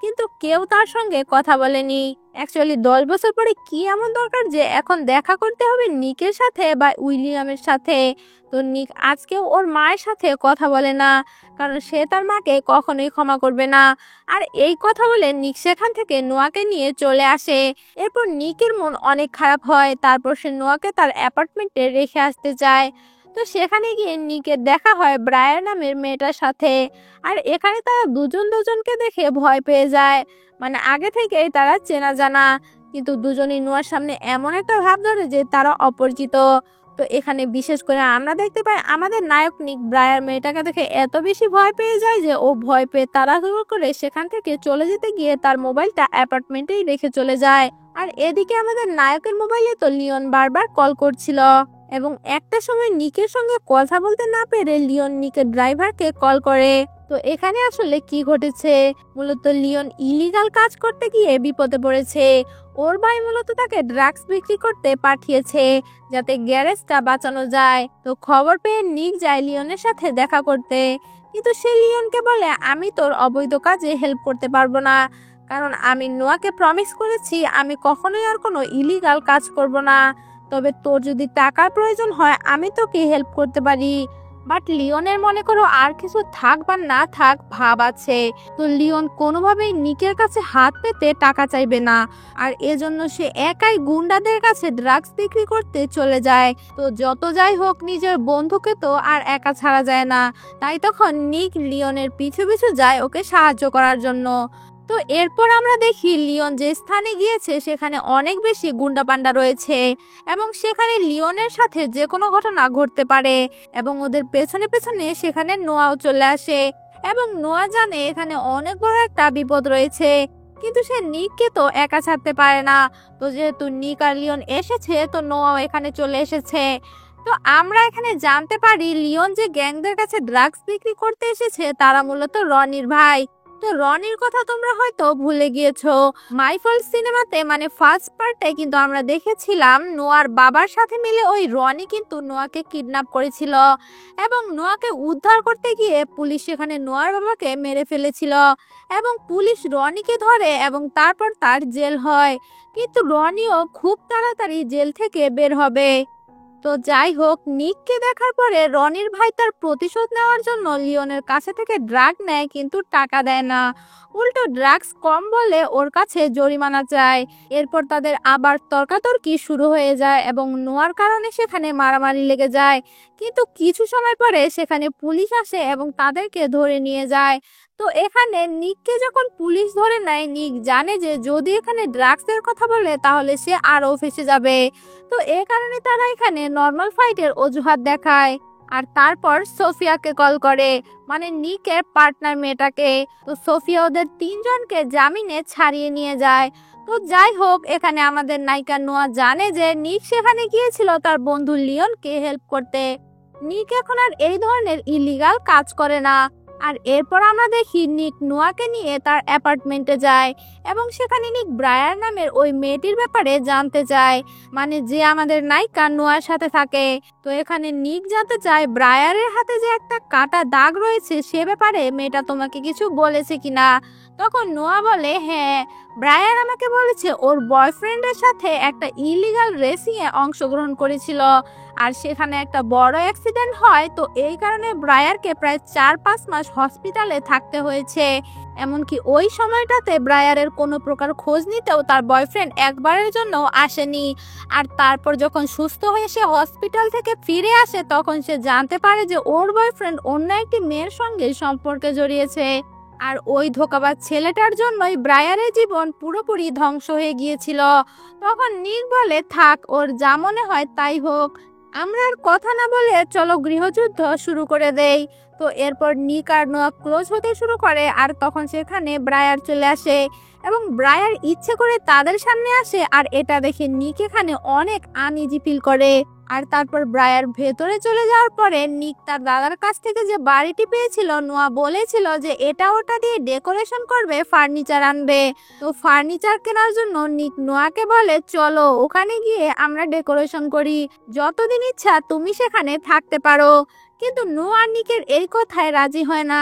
কিন্তু কেউ তার সঙ্গে কথা বলেনি। অ্যাকচুয়ালি 10 বছর পরে কি এমন দরকার যে এখন দেখা করতে হবে নিকের সাথে বা উইলিয়ামের সাথে। তো নিক আজকেও ওর মায়ের সাথে কথা বলে না, কারণ সে তার মাকে কখনোই ক্ষমা করবে না। আর এই কথা বলে নিক সেখান থেকে নোয়াকে নিয়ে চলে আসে। এরপর নিকের মন অনেক খারাপ হয়, তারপর সে নোয়াকে তার অ্যাপার্টমেন্টে রেখে আসতে চায়। তো সেখানে গিয়ে নিকের দেখা হয় ব্রায়ার নামের মেয়েটার সাথে। আর এখানে তারা দুজন দুজনকে দেখে ভয় পেয়ে যায়, মানে আগে থেকেই তারা চেনা জানা, কিন্তু দুজনই নোয়ার সামনে এমন একটা ভাব ধরে যে তারা অপরিচিত। তো এখানে বিশেষ করে আমরা দেখতে পাই আমাদের নায়ক নিক ব্রায়ার মেয়েটাকে দেখে এত বেশি ভয় পেয়ে যায় যে ও ভয় পেয়ে তাড়াহুড়ো করে সেখান থেকে চলে যেতে গিয়ে তার মোবাইলটা অ্যাপার্টমেন্টেই রেখে চলে যায়। আর এদিকে আমাদের নায়কের মোবাইলে তো লিওন বারবার কল করছিল, এবং একটা সময় নিকের সঙ্গে কথা বলতে না পেরে লিওন নিকের ড্রাইভারকে কল করে। তো এখানে আসলে কি ঘটেছে, মূলত লিওন ইলিগাল কাজ করতে গিয়ে বিপদে পড়েছে। ওর ভাই মূলত তাকে ড্রাগস বিক্রি করতে পাঠিয়েছে যাতে গ্যারেজটা বাঁচানো যায়। তো খবর পেয়ে নিক যায় লিওনের সাথে দেখা করতে, কিন্তু সে লিওনকে বলে আমি তোর অবৈধ কাজে হেল্প করতে পারবো না, কারণ আমি নোয়াকে প্রমিস করেছি আমি কখনোই আর কোনো ইলিগাল কাজ করব না। তবে তোর যদি টাকার প্রয়োজন হয় আমি তোকে হেল্প করতে পারি। বাট লিওনের মনে করো আর কিছু থাক বা না থাক ভাব আছে, তো লিওন কোনোভাবেই নিকের কাছে হাত পেতে টাকা চাইবে না, আর এজন্য সে একাই গুন্ডাদের কাছে ড্রাগস বিক্রি করতে চলে যায়। তো যত যাই হোক, নিজের বন্ধুকে তো আর একা ছাড়া যায় না, তাই তখন নিক লিওনের পিছু পিছু যায় ওকে সাহায্য করার জন্য। তো এরপর আমরা দেখি লিওন যে স্থানে গিয়েছে সেখানে অনেক বেশি গুন্ডাপান্ডা রয়েছে, এবং সেখানে লিওনের সাথে যে কোনো ঘটনা ঘটতে পারে, এবং ওদের পেছনে পেছনে সেখানে নোয়াও চলে আসে। এবং নোয়া জানে এখানে অনেক বড় একটা বিপদ রয়েছে, কিন্তু সে নিককে তো একা ছাড়তে পারে না। তো যেহেতু নিক আর লিওন এসেছে, তো নোয়াও এখানে চলে এসেছে। তো আমরা এখানে জানতে পারি লিওন যে গ্যাংদের কাছে ড্রাগস বিক্রি করতে এসেছে তারা মূলত রনির ভাই। তো রনির কথা তোমরা হয়তো ভুলে গিয়েছো, মাই ফল্ট সিনেমাতে মানে ফার্স্ট পার্টে কিন্তু আমরা দেখেছিলাম নোয়ার বাবার সাথে মিলে ওই রনি কিন্তু নোয়াকে কিডন্যাপ করেছিল, এবং নোয়াকে উদ্ধার করতে গিয়ে পুলিশ সেখানে নোয়ার বাবাকে মেরে ফেলেছিল, এবং পুলিশ রনিকে ধরে এবং তারপর তার জেল হয়, কিন্তু রনিও খুব তাড়াতাড়ি জেল থেকে বের হবে। তো তো যাই হোক, নিককে দেখার পরে রনির ভাই তার প্রতিশোধ নেওয়ার জন্য লিওনের কাছে থেকে ড্রাগ নেয় কিন্তু টাকা দেয় না, উল্টো ড্রাগস কম বলে ওর কাছে জরিমানা চায়। এরপর তাদের আবার তর্কাতর্কি শুরু হয়ে যায় এবং নোয়ার কারণে সেখানে মারামারি লেগে যায়। কিন্তু কিছু সময় পরে সেখানে পুলিশ আসে এবং তাদেরকে ধরে নিয়ে যায়। তো এখানে নিককে যখন পুলিশ ধরে নেয়, নিক জানে যে যদি এখানে ড্রাগসের কথা বলে তাহলে সে আরও ফেঁসে যাবে। তো এ কারণে তারা এখানে নর্মাল ফাইটের অজুহাত দেখায়। আর তারপর সোফিয়াকে কল করে, মানে নিকের পার্টনার মেয়েটাকে। তো সোফিয়া ওদের তিনজনকে জামিনে ছাড়িয়ে নিয়ে যায়। তো যাই হোক, এখানে আমাদের নায়িকা নোয়া জানে যে নিক সেখানে গিয়েছিল তার বন্ধু লিওনকে হেল্প করতে। নিক এখন আর এই ধরনের ইলিগাল কাজ করে না। আর এরপর আমরা দেখি নিক নোয়াকে নিয়ে তার অ্যাপার্টমেন্টে যায় এবং সেখানে নিক ব্রায়ার নামের ওই মেয়েটির ব্যাপারে জানতে চায়, মানে যে আমাদের নায়িকা নোয়ার সাথে থাকে। তো এখানে নিক জানতে চায় ব্রায়ারের হাতে যে একটা কাটা দাগ রয়েছে সে ব্যাপারে মেয়েটা তোমাকে কিছু বলেছে কিনা। তখন নোয়া বলে, হ্যাঁ, ব্রায়ার আমাকে বলেছে ওর বয়ফ্রেন্ডের সাথে একটা ইলিগাল রেসিং এ অংশগ্রহণ করেছিল আর সেখানে একটা বড় অ্যাক্সিডেন্ট হয়। তো এই কারণে ব্রায়ারকে প্রায় 4-5 মাস হসপিটালে থাকতে হয়েছে। এমনকি ওই সময়টাতে ব্রায়ারের কোনো প্রকার খোঁজ নিতেও তার বয়ফ্রেন্ড একবারের জন্য আসেনি। আর তারপর যখন সুস্থ হয়ে সে হসপিটাল থেকে ফিরে আসে তখন সে জানতে পারে যে ওর বয়ফ্রেন্ড অন্য একটি মেয়ের সঙ্গে সম্পর্কে জড়িয়েছে। আর ওই ধোঁকাবাজ ছেলেটার জন্যই ব্রায়ারের জীবন পুরোপুরি ধ্বংস হয়ে গিয়েছিল। তখন নিক বলে, থাক, ওর যা মনে হয় তাই হোক, আমরা আর কথা না বলে চলো গৃহযুদ্ধ শুরু করে দেই। তো এরপর নিক আর নোয়া ক্লোজ হতে শুরু করে আর তখন সেখানে ব্রায়ার চলে আসে এবং ব্রায়ার ইচ্ছে করে তাদের সামনে আসে। আর এটা দেখে নিক এখানে অনেক আনইজি ফিল করে। আর তারপর ব্রায়ার ভেতরে চলে যাওয়ার পরে নিক তার দাদার কাছ থেকে যে বাড়িটি পেয়েছিল, নোয়া বলেছিল যে এটা ওটা দিয়ে ডেকোরেশন করবে, ফার্নিচার আনবে। তো ফার্নিচার কেনার জন্য নিক নোয়াকে বলে, চলো ওখানে গিয়ে আমরা ডেকোরেশন করি, যতদিন ইচ্ছা তুমি সেখানে থাকতে পারো। কিন্তু নোয়া নিকের এই কথায় রাজি হয় না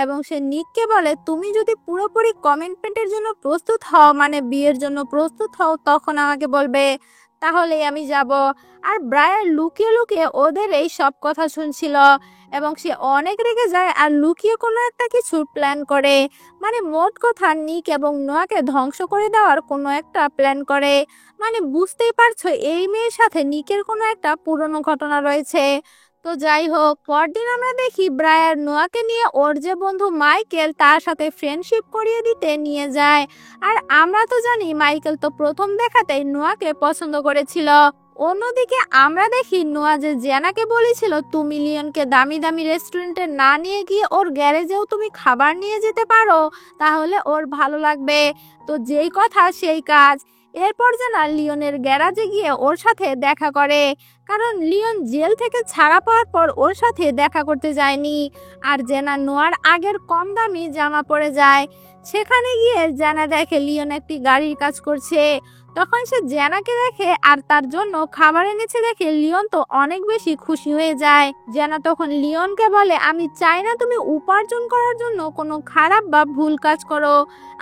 এবং সে নিককে বলে, তুমি যদি পুরোপুরি কমিটমেন্টের জন্য প্রস্তুত হও, মানে বিয়ের জন্য প্রস্তুত হও, তখন আমাকে বলবে, তাহলে আমি যাব। আর ব্রায়ার লুকিয়ে লুকিয়ে ওদের এই সব কথা শুনছিল এবং সে অনেক রেগে যায় আর লুকিয়ে কোনো একটা কিছু প্ল্যান করে, মানে মোট কথা নিক এবং নোয়াকে ধ্বংস করে দেওয়ার কোনো একটা প্ল্যান করে। মানে বুঝতেই পারছো এই মেয়ের সাথে নিকের কোনো একটা পুরনো ঘটনা রয়েছে। তো যাই হোক, পরদিন আমরা দেখি ব্রায়ার নোয়াকে নিয়ে ওর যে বন্ধু মাইকেল তার সাথে ফ্রেন্ডশিপ করিয়ে দিতে নিয়ে যায়। আর আমরা তো জানি মাইকেল তো প্রথম দেখাতেই নোয়াকে পছন্দ করেছিল। অন্যদিকে আমরা দেখি নোয়া যে জেনাকে বলেছিল তুমি লিওনকে দামি দামি রেস্টুরেন্টে না নিয়ে গিয়ে ওর গ্যারেজেও তুমি খাবার নিয়ে যেতে পারো, তাহলে ওর ভালো লাগবে। তো যেই কথা সেই কাজ। এরপর জেনা লিওনের গ্যারাজে গিয়ে ওর সাথে দেখা করে, কারণ লিওন জেল থেকে ছাড়া পাওয়ার পর ওর সাথে দেখা করতে যায়নি। আর জেনা নোয়ার আগের কম দামি জামা পরে যায়। সেখানে গিয়ে জেনা দেখে লিওন একটি গাড়ির কাজ করছে। তখন সে জেনাকে দেখে আর তার জন্য খাবার এনেছে দেখে লিওন তো অনেক বেশি খুশি হয়ে যায়। জেনা তখন লিওনকে বলে, আমি চাই না তুমি উপার্জন করার জন্য কোনো খারাপ বা ভুল কাজ করো,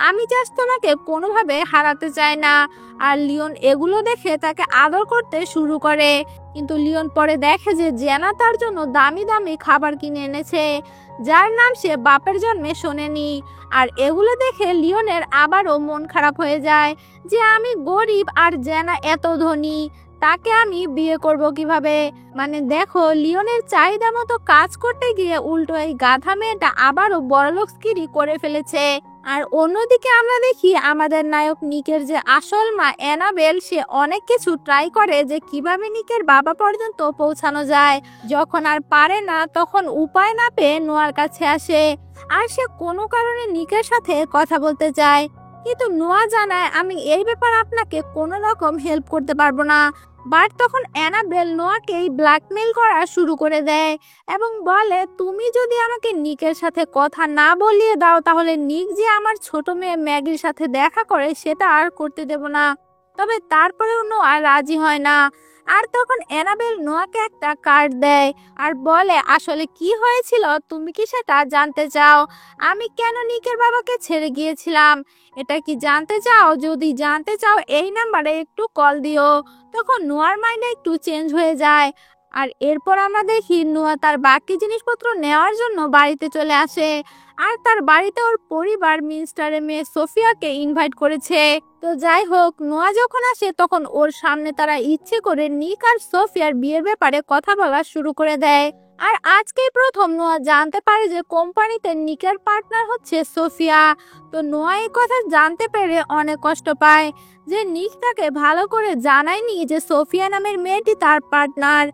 আমি জাস্ট তোমাকে কোনোভাবে হারাতে চাই না। আর লিওন এগুলো দেখে তাকে আদর করতে শুরু করে। কিন্তু লিওন পরে দেখে যে জেনা তার জন্য দামি দামি খাবার কিনে এনেছে যার নাম সে বাপের জন্মে শোনেনি। আর এগুলো দেখে লিওনের আবারও মন খারাপ হয়ে যায় যে আমি গরিব আর জেনা এত ধনী, তাকে আমি বিয়ে করব কিভাবে। মানে দেখো, লিওনের চাহিদা মতো কাজ করতে গিয়ে উল্টো এই গাধা মেয়েটা আবারও বড়লোকসগিরি করে ফেলেছে। আর অন্যদিকে আমরা দেখি আমাদের নায়ক নিকের যে আসল মা অ্যানাবেল, সে অনেক কিছু ট্রাই করে যে কিভাবে নিকের বাবা পর্যন্ত পৌঁছানো যায়। যখন আর পারে না তখন উপায় না পেয়ে নোয়ার কাছে আসে আর সে কোনো কারণে নিকের সাথে কথা বলতে চায়। কিন্তু নোয়া জানায়, আমি এই ব্যাপারে আপনাকে কোনো রকম হেল্প করতে পারবো না। বাট তখন অ্যানাবেল নোয়াকেই ব্ল্যাকমেইল করা শুরু করে দেয় এবং বলে, তুমি যদি আমাকে নিকের সাথে কথা না বলিয়ে দাও তাহলে নিক যে আমার ছোট মেয়ে ম্যাগির সাথে দেখা করে সেটা আর করতে দেব না। তবে তারপরেও নোয়া রাজি হয় না। আর তখন অ্যানাবেল নোয়াকে একটা কার্ড দেয় আর বলে, আসলে কি হয়েছিল তুমি কি সেটা জানতে চাও? আমি কেন নিকের বাবাকে ছেড়ে গিয়েছিলাম এটা কি জানতে চাও? যদি জানতে চাও এই নাম্বারে একটু কল দিও। তখন নোয়ার মাইন্ডে একটু চেঞ্জ হয়ে যায়। আর এরপর আমরা দেখি নোয়া তার বাকি জিনিসপত্র নেওয়ার জন্য বাড়িতে চলে আসে। আর তার বাড়িতে ওর পরিবার মিনিস্টারের মেয়ে সোফিয়াকে ইনভাইট করেছে। তো যাই হোক, নোয়া যখন আসে তখন ওর সামনে তারা ইচ্ছে করে নিক আর সোফিয়ার বিয়ের ব্যাপারে কথা বলা শুরু করে দেয়। আর আজকেই প্রথম নোয়া জানতে পারে যে কোম্পানিতে নিকের পার্টনার হচ্ছে সোফিয়া। তো নোয়া এই কথা জানতে পেরে অনেক কষ্ট পায় যে নিক তাকে ভালো করে জানায়নি যে সোফিয়া নামের মেয়েটি তার পার্টনার।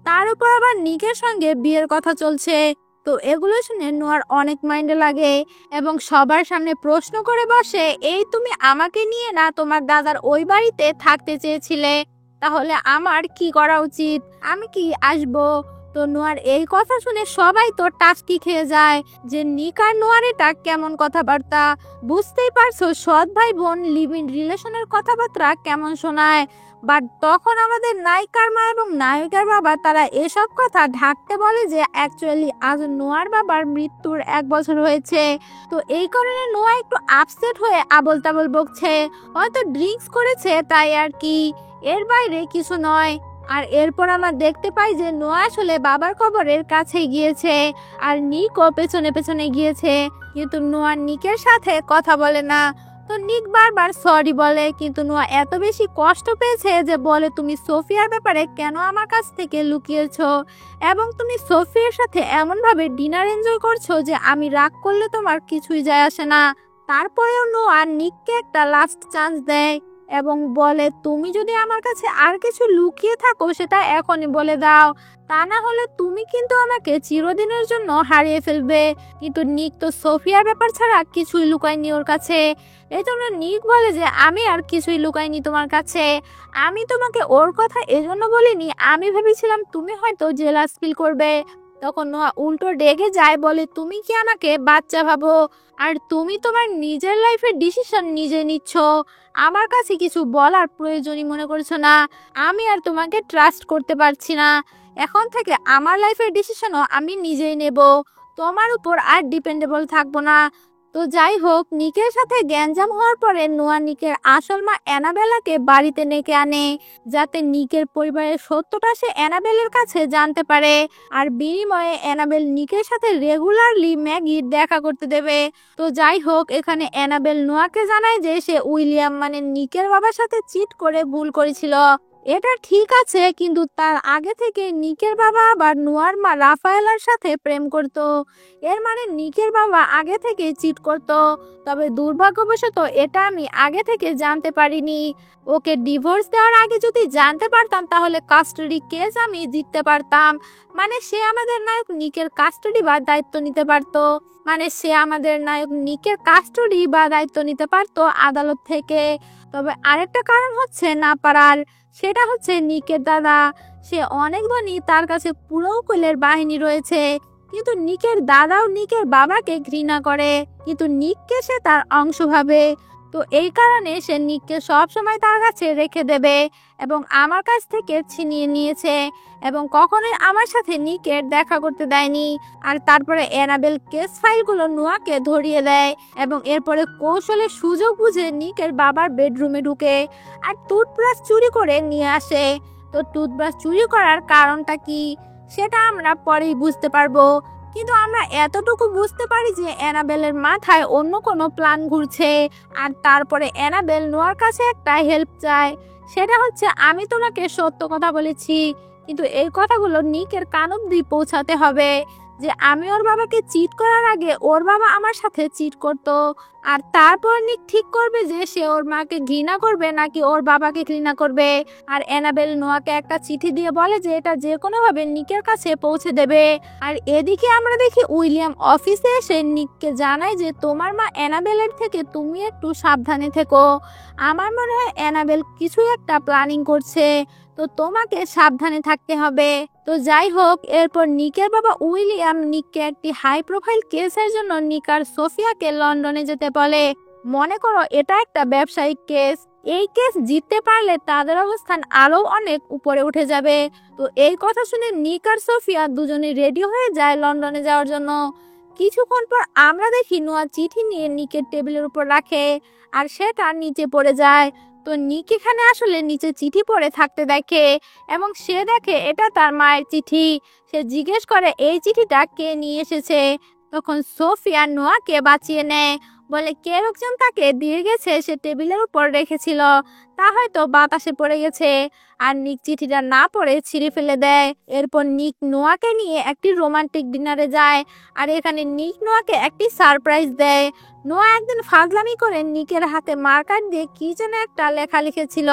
তার উপর আবার নিকের সঙ্গে বিয়ের কথা চলছে। তো এগুলো শুনে নোয়ার অনেক মাইন্ডে লাগে এবং সবার সামনে প্রশ্ন করে বসে, এই তুমি আমাকে নিয়ে না তোমার দাদার ওই বাড়িতে থাকতে চেয়েছিলে, তাহলে আমার কি করা উচিত? আমি কি আসবো? তো নোয়ার এই কথা শুনে সবাই তো টাস্কি খেয়ে যায় যে নিক আর নোয়ার এটা কেমন কথাবার্তা। বুঝতেই পারছো সৎ ভাই বোন লিভ ইন রিলেশনের কথাবার্তা কেমন শোনায়। বাট তখন আমাদের নায়িকার মা এবং নায়িকার বাবা তারা এসব কথা ঢাকতে বলে যে অ্যাকচুয়ালি আজ নোয়ার বাবার মৃত্যুর 1 বছর হয়েছে। তো এই কারণে নোয়া একটু আপসেট হয়ে আবল তাবল বকছে, হয়তো ড্রিঙ্কস করেছে তাই আর কি, এর বাইরে কিছু নয়। আর এরপর আমরা দেখতে পাই যে নোয়া আসলে বাবার কবরের কাছে গিয়েছে আর নিকও পেছনে পেছনে গিয়েছে, কিন্তু নোয়া নিকের সাথে কথা বলে না। তো নিক বারবার সরি বলে, কিন্তু নোয়া এত বেশি কষ্ট পেয়েছে যে বলে, তুমি সোফিয়ার ব্যাপারে কেন আমার কাছ থেকে লুকিয়েছো এবং তুমি সোফিয়ার সাথে এমন ভাবে ডিনার এনজয় করছো যে আমি রাগ করলে তোমার কিছুই যায় আসে না। তারপরেও নোয়া নিককে একটা লাস্ট চান্স দেয় এবং বলে, তুমি যদি আমার কাছে আর কিছু লুকিয়ে থাকো সেটা এখনই বলে দাও, তা না হলে তুমি কিন্তু আমাকে চিরদিনের জন্য হারিয়ে ফেলবে। কিন্তু নিক তো সোফিয়ার ব্যাপার ছাড়া কিছুই লুকায়নি ওর কাছে। এই জন্য নিক বলে যে আমি আর কিছুই লুকাইনি তোমার কাছে, আমি তোমাকে ওর কথা এজন্য বলিনি, আমি ভেবেছিলাম তুমি হয়তো জেলাস ফিল করবে। তখন নোয়া উল্টো রেগে যায়, বলে তুমি কি আমাকে বাচ্চা ভাবো? আর তুমি তোমার নিজের লাইফের ডিসিশন নিজে নিচ্ছ, আমার কাছে কিছু বলার প্রয়োজনই মনে করছো না। আমি আর তোমাকে ট্রাস্ট করতে পারছি না। এখন থেকে আমার লাইফের ডিসিশনও আমি নিজেই নেব, তোমার উপর আর ডিপেন্ডেবল থাকবো না। তো যাই হোক, নিকের সাথে গ্যাঞ্জাম হওয়ার পরে নোয়া নিকের আসল মা অ্যানাবেলাকে বাড়িতে ডেকে আনে যাতে নিকের পরিবারের সত্যটা সে অ্যানাবেলের কাছে জানতে পারে। আর বিনিময়ে অ্যানাবেল নিকের সাথে রেগুলারলি ম্যাগির দেখা করতে দেবে। তো যাই হোক, এখানে অ্যানাবেল নোয়াকে জানায় যে সে উইলিয়াম মানে নিকের বাবার সাথে চিট করে ভুল করেছিল। এটা ঠিক আছে, কিন্তু তার আগে থেকে নিকের বাবা আবার নোয়ার মা রাফায়েলার সাথে প্রেম করত। এর মানে নিকের বাবা আগে থেকে চিট করত। তবে দুর্ভাগ্যবশত এটা আমি আগে থেকে জানতে পারিনি। ওকে ডিভোর্স দেওয়ার আগে যদি জানতে পারতাম তাহলে কাস্টাডি কেস আমি জিততে পারতাম। মানে সে আমাদের নায়ক নিকের কাস্টাডি বা দায়িত্ব নিতে পারতো। আদালত থেকে। তবে আরেকটা কারণ হচ্ছে না পারার, সেটা হচ্ছে নিকের দাদা। সে অনেক ধনী, তার কাছে পুরো উকিলের বাহিনী রয়েছে, কিন্তু নিকের দাদাও নিকের বাবাকে ঘৃণা করে, কিন্তু নিককে সে তার অংশ ভাবে। তো এই কারণে সে নিককে সব সময় তার কাছে রেখে দেবে এবং আমার কাছ থেকে ছিনিয়ে নিয়েছে এবং কখনোই আমার সাথে নিকের দেখা করতে দেয়নি। আর তারপরে অ্যানাবেল কেস ফাইলগুলো নোয়াকে ধরিয়ে দেয় এবং এরপরে কৌশলে সুযোগ বুঝে নিকের বাবার বেডরুমে ঢুকে আর টুথব্রাশ চুরি করে নিয়ে আসে। তো টুথব্রাশ চুরি করার কারণটা কি সেটা আমরা পরেই বুঝতে পারবো, কিন্তু আমরা এতটুকু বুঝতে পারি যে অ্যানাবেলের মাথায় অন্য কোনো প্ল্যান ঘুরছে। আর তারপরে অ্যানাবেল নোয়ার কাছে একটা হেল্প চায়, সেটা হচ্ছে আমি তোমাকে সত্য কথা বলেছি, কিন্তু এই কথাগুলো নিকের কান অবধি পৌঁছাতে হবে যে আমি ওর বাবাকে চিট করার আগে ওর বাবা আমার সাথে চিট করতো। আর তারপর নিক ঠিক করবে যে সে ওর মাকে ঘৃণা করবে নাকি ওর বাবাকে ঘৃণা করবে। আর অ্যানাবেল নোয়াকে একটা চিঠি দিয়ে বলে যে এটা যে কোনোভাবে নিকের কাছে পৌঁছে দেবে। আর এদিকে আমরা দেখি উইলিয়াম অফিসে এসে নিককে জানায় যে তোমার মা অ্যানাবেলের থেকে তুমি একটু সাবধানে থেকো, আমার মনে হয় অ্যানাবেল কিছু একটা প্ল্যানিং করছে, তো তোমাকে সাবধানে থাকতে হবে। তো যাই হোক, এরপর নিকের বাবা উইলিয়াম নিককে একটি হাই প্রোফাইল কেসের জন্য নিক আর সোফিয়াকে লন্ডনে যেতে বলে। মনে করো এটা একটা ব্যবসায়িক কেস, এই কেস জিততে পারলে তাদের অবস্থান আরো অনেক উপরে উঠে যাবে। তো এই কথা শুনে নিক আর সোফিয়া দুজনে রেডি হয়ে যায় লন্ডনে যাওয়ার জন্য। কিছুক্ষণ পর আমরা দেখি নোয়া চিঠি নিয়ে নিকের টেবিলের উপর রাখে আর সেটা নিচে পড়ে যায়। তো নিক এখানে আসলে নিচে চিঠি পড়ে থাকতে দেখে এবং সে দেখে এটা তার মায়ের চিঠি। সে জিজ্ঞেস করে এই চিঠিটা কে নিয়ে এসেছে। তখন সোফিয়া নোয়াকে বাঁচিয়ে নেয়, বলে কে লোকজন তাকে দিয়ে গেছে, সে টেবিলের উপর রেখেছিল, তা হয়তো বাতাসে পড়ে গেছে। আর নিক চিঠিটা না পড়ে ছিঁড়ে ফেলে দেয়। এরপর নিক নোয়াকে নিয়ে একটি রোমান্টিক ডিনারে যায় আর এখানে নিক নোয়াকে একটি সারপ্রাইজ দেয়। নোয়া একদিন ফাজলামি করে নিকের হাতে মার্কার দিয়ে কি যেন একটা লেখা লিখেছিল,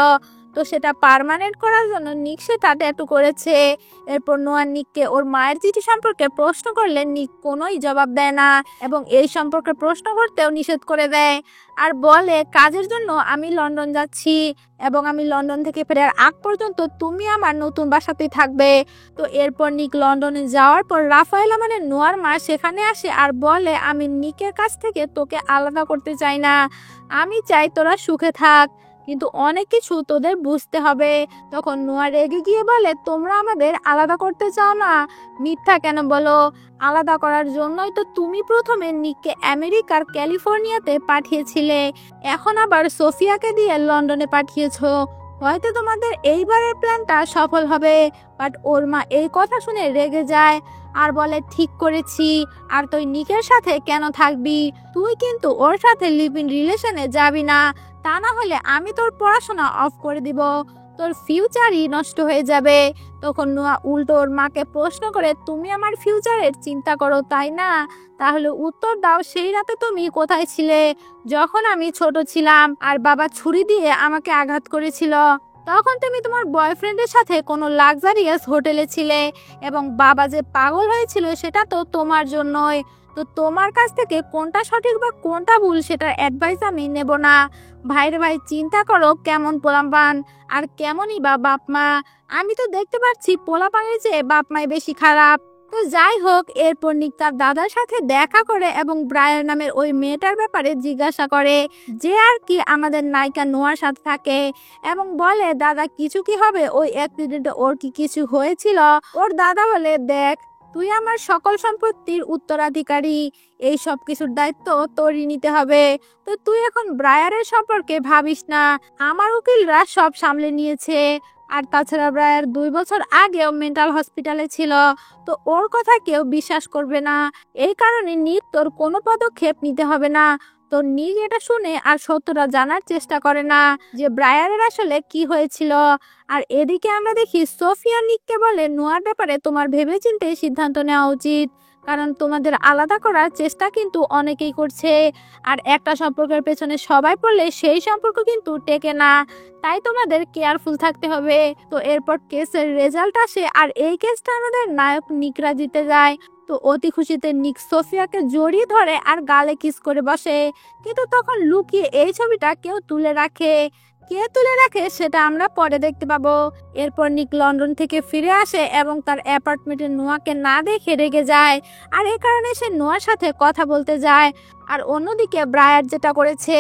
তো সেটা পার্মানেন্ট করার জন্য নিক সেটা ট্যাটু করেছে। এরপর নোয়া নিককে ওর মায়ের চিঠি সম্পর্কে প্রশ্ন করলে নিক কোনোই জবাব দেয় না এবং এই সম্পর্কে প্রশ্ন করতেও নিষেধ করে দেয় আর বলে কাজের জন্য আমি লন্ডন যাচ্ছি এবং আমি লন্ডন থেকে ফেরার আগ পর্যন্ত তুমি আমার নতুন বাসাতেই থাকবে। তো এরপর নিক লন্ডনে যাওয়ার পর রাফায়েলা মানে নোয়ার মা সেখানে আসে আর বলে আমি নিকের কাছ থেকে তোকে আলাদা করতে চাই না, আমি চাই তোরা সুখে থাক, কিন্তু অনেক কিছু তোদের বুঝতে হবে। তখন নোয়া রেগে গিয়ে বলে তোমরা আমাদের আলাদা করতে চাও না, মিথ্যা কেন বলো, আলাদা করার জন্যই তো তুমি প্রথমে নিককে আমেরিকার ক্যালিফোর্নিয়াতে পাঠিয়েছিলে, এখন আবার সোফিয়াকে দিয়ে লন্ডনে পাঠিয়েছো, হয়তো তোমাদের এইবারের প্ল্যানটা সফল হবে। বাট ওর মা এই কথা শুনে রেগে যায় আর বলে ঠিক করেছি, আর তুই নিকের সাথে কেন থাকবি, তুই কিন্তু ওর সাথে লিভ ইন রিলেশনে যাবি না, তা না হলে আমি তোর পড়াশোনা অফ করে দিব, তোর ফিউচারই নষ্ট হয়ে যাবে। তখন নোয়া উল্টো ওর মাকে প্রশ্ন করে তুমি আমার ফিউচারের চিন্তা করো তাই না, তাহলে উত্তর দাও সেই রাতে তুমি কোথায় ছিলে যখন আমি ছোট ছিলাম আর বাবা ছুরি দিয়ে আমাকে আঘাত করেছিল, তখন তুমি তোমার বয়ফ্রেন্ডের সাথে কোনো লাক্সারিয়াস হোটেলে ছিলে এবং বাবা যে পাগল হয়েছিল সেটা তো তোমার জন্যই। তো তোমার কাছ থেকে কোনটা সঠিক বা কোনটা ভুল সেটার অ্যাডভাইস আমি নেব না। ভাইরে ভাই চিন্তা করো কেমন পোলাপান আর কেমনই বা বাপ মা, আমি তো দেখতে পাচ্ছি পোলাপানের চেয়ে বাপ মাই বেশি খারাপ। তো যাই হোক, এরপর নিক তার দাদার সাথে দেখা করে এবং ব্রায়ার নামের ওই মেয়েটার ব্যাপারে জিজ্ঞাসা করে যে আর কি আমাদের নায়িকা নোয়ার সাথে থাকে এবং বলে দাদা কিছু কি হবে, ওই অ্যাক্সিডেন্টে ওর কি কিছু হয়েছিল। ওর দাদা বলে দেখ তুই আমার সকল সম্পত্তির উত্তরাধিকারী, এই সব কিছুর দায়িত্ব তোরই নিতে হবে, তো তুই এখন ব্রায়ারের সম্পর্কে ভাবিস না, আমার উকিলরা সব সামলে নিয়েছে। আর তাছাড়া ব্রায়ার 2 বছর আগেও মেন্টাল হসপিটালে ছিল, তো ওর কথা কেউ বিশ্বাস করবে না, এই কারণে নিক তোর কোনো পদক্ষেপ নিতে হবে না। তো নিক এটা শুনে আর সত্যটা জানার চেষ্টা করে না যে ব্রায়ারের আসলে কি হয়েছিল। আর এদিকে আমরা দেখি সোফিয়া নিককে বলে নোয়ার ব্যাপারে তোমার ভেবেচিন্তে সিদ্ধান্ত নেওয়া উচিত, কারণ তোমাদের আলাদা করার চেষ্টা কিন্তু অনেকেই করছে আর একটা সম্পর্কের পেছনে সবাই পড়লে সেই সম্পর্ক কিন্তু টেকে না, তাই তোমাদের কেয়ারফুল থাকতে হবে। তো এরপর কেসের রেজাল্ট আসে আর এই কেসটা আমাদের নায়ক নিকরা জিতে যায়। তো অতি খুশিতে নিক সোফিয়াকে জড়িয়ে ধরে আর গালে কিস করে বসে, কিন্তু তখন লুকিয়ে এই ছবিটা কেউ তুলে রাখে, কে তুলে রাখে সেটা আমরা পরে দেখতে পাবো। এরপর নিক লন্ডন থেকে ফিরে আসে এবং তার অ্যাপার্টমেন্টে নোয়াকে না দেখে রেগে যায় আর এই কারণে সে নোয়ার সাথে কথা বলতে যায়। আর অন্যদিকে ব্রায়ার যেটা করেছে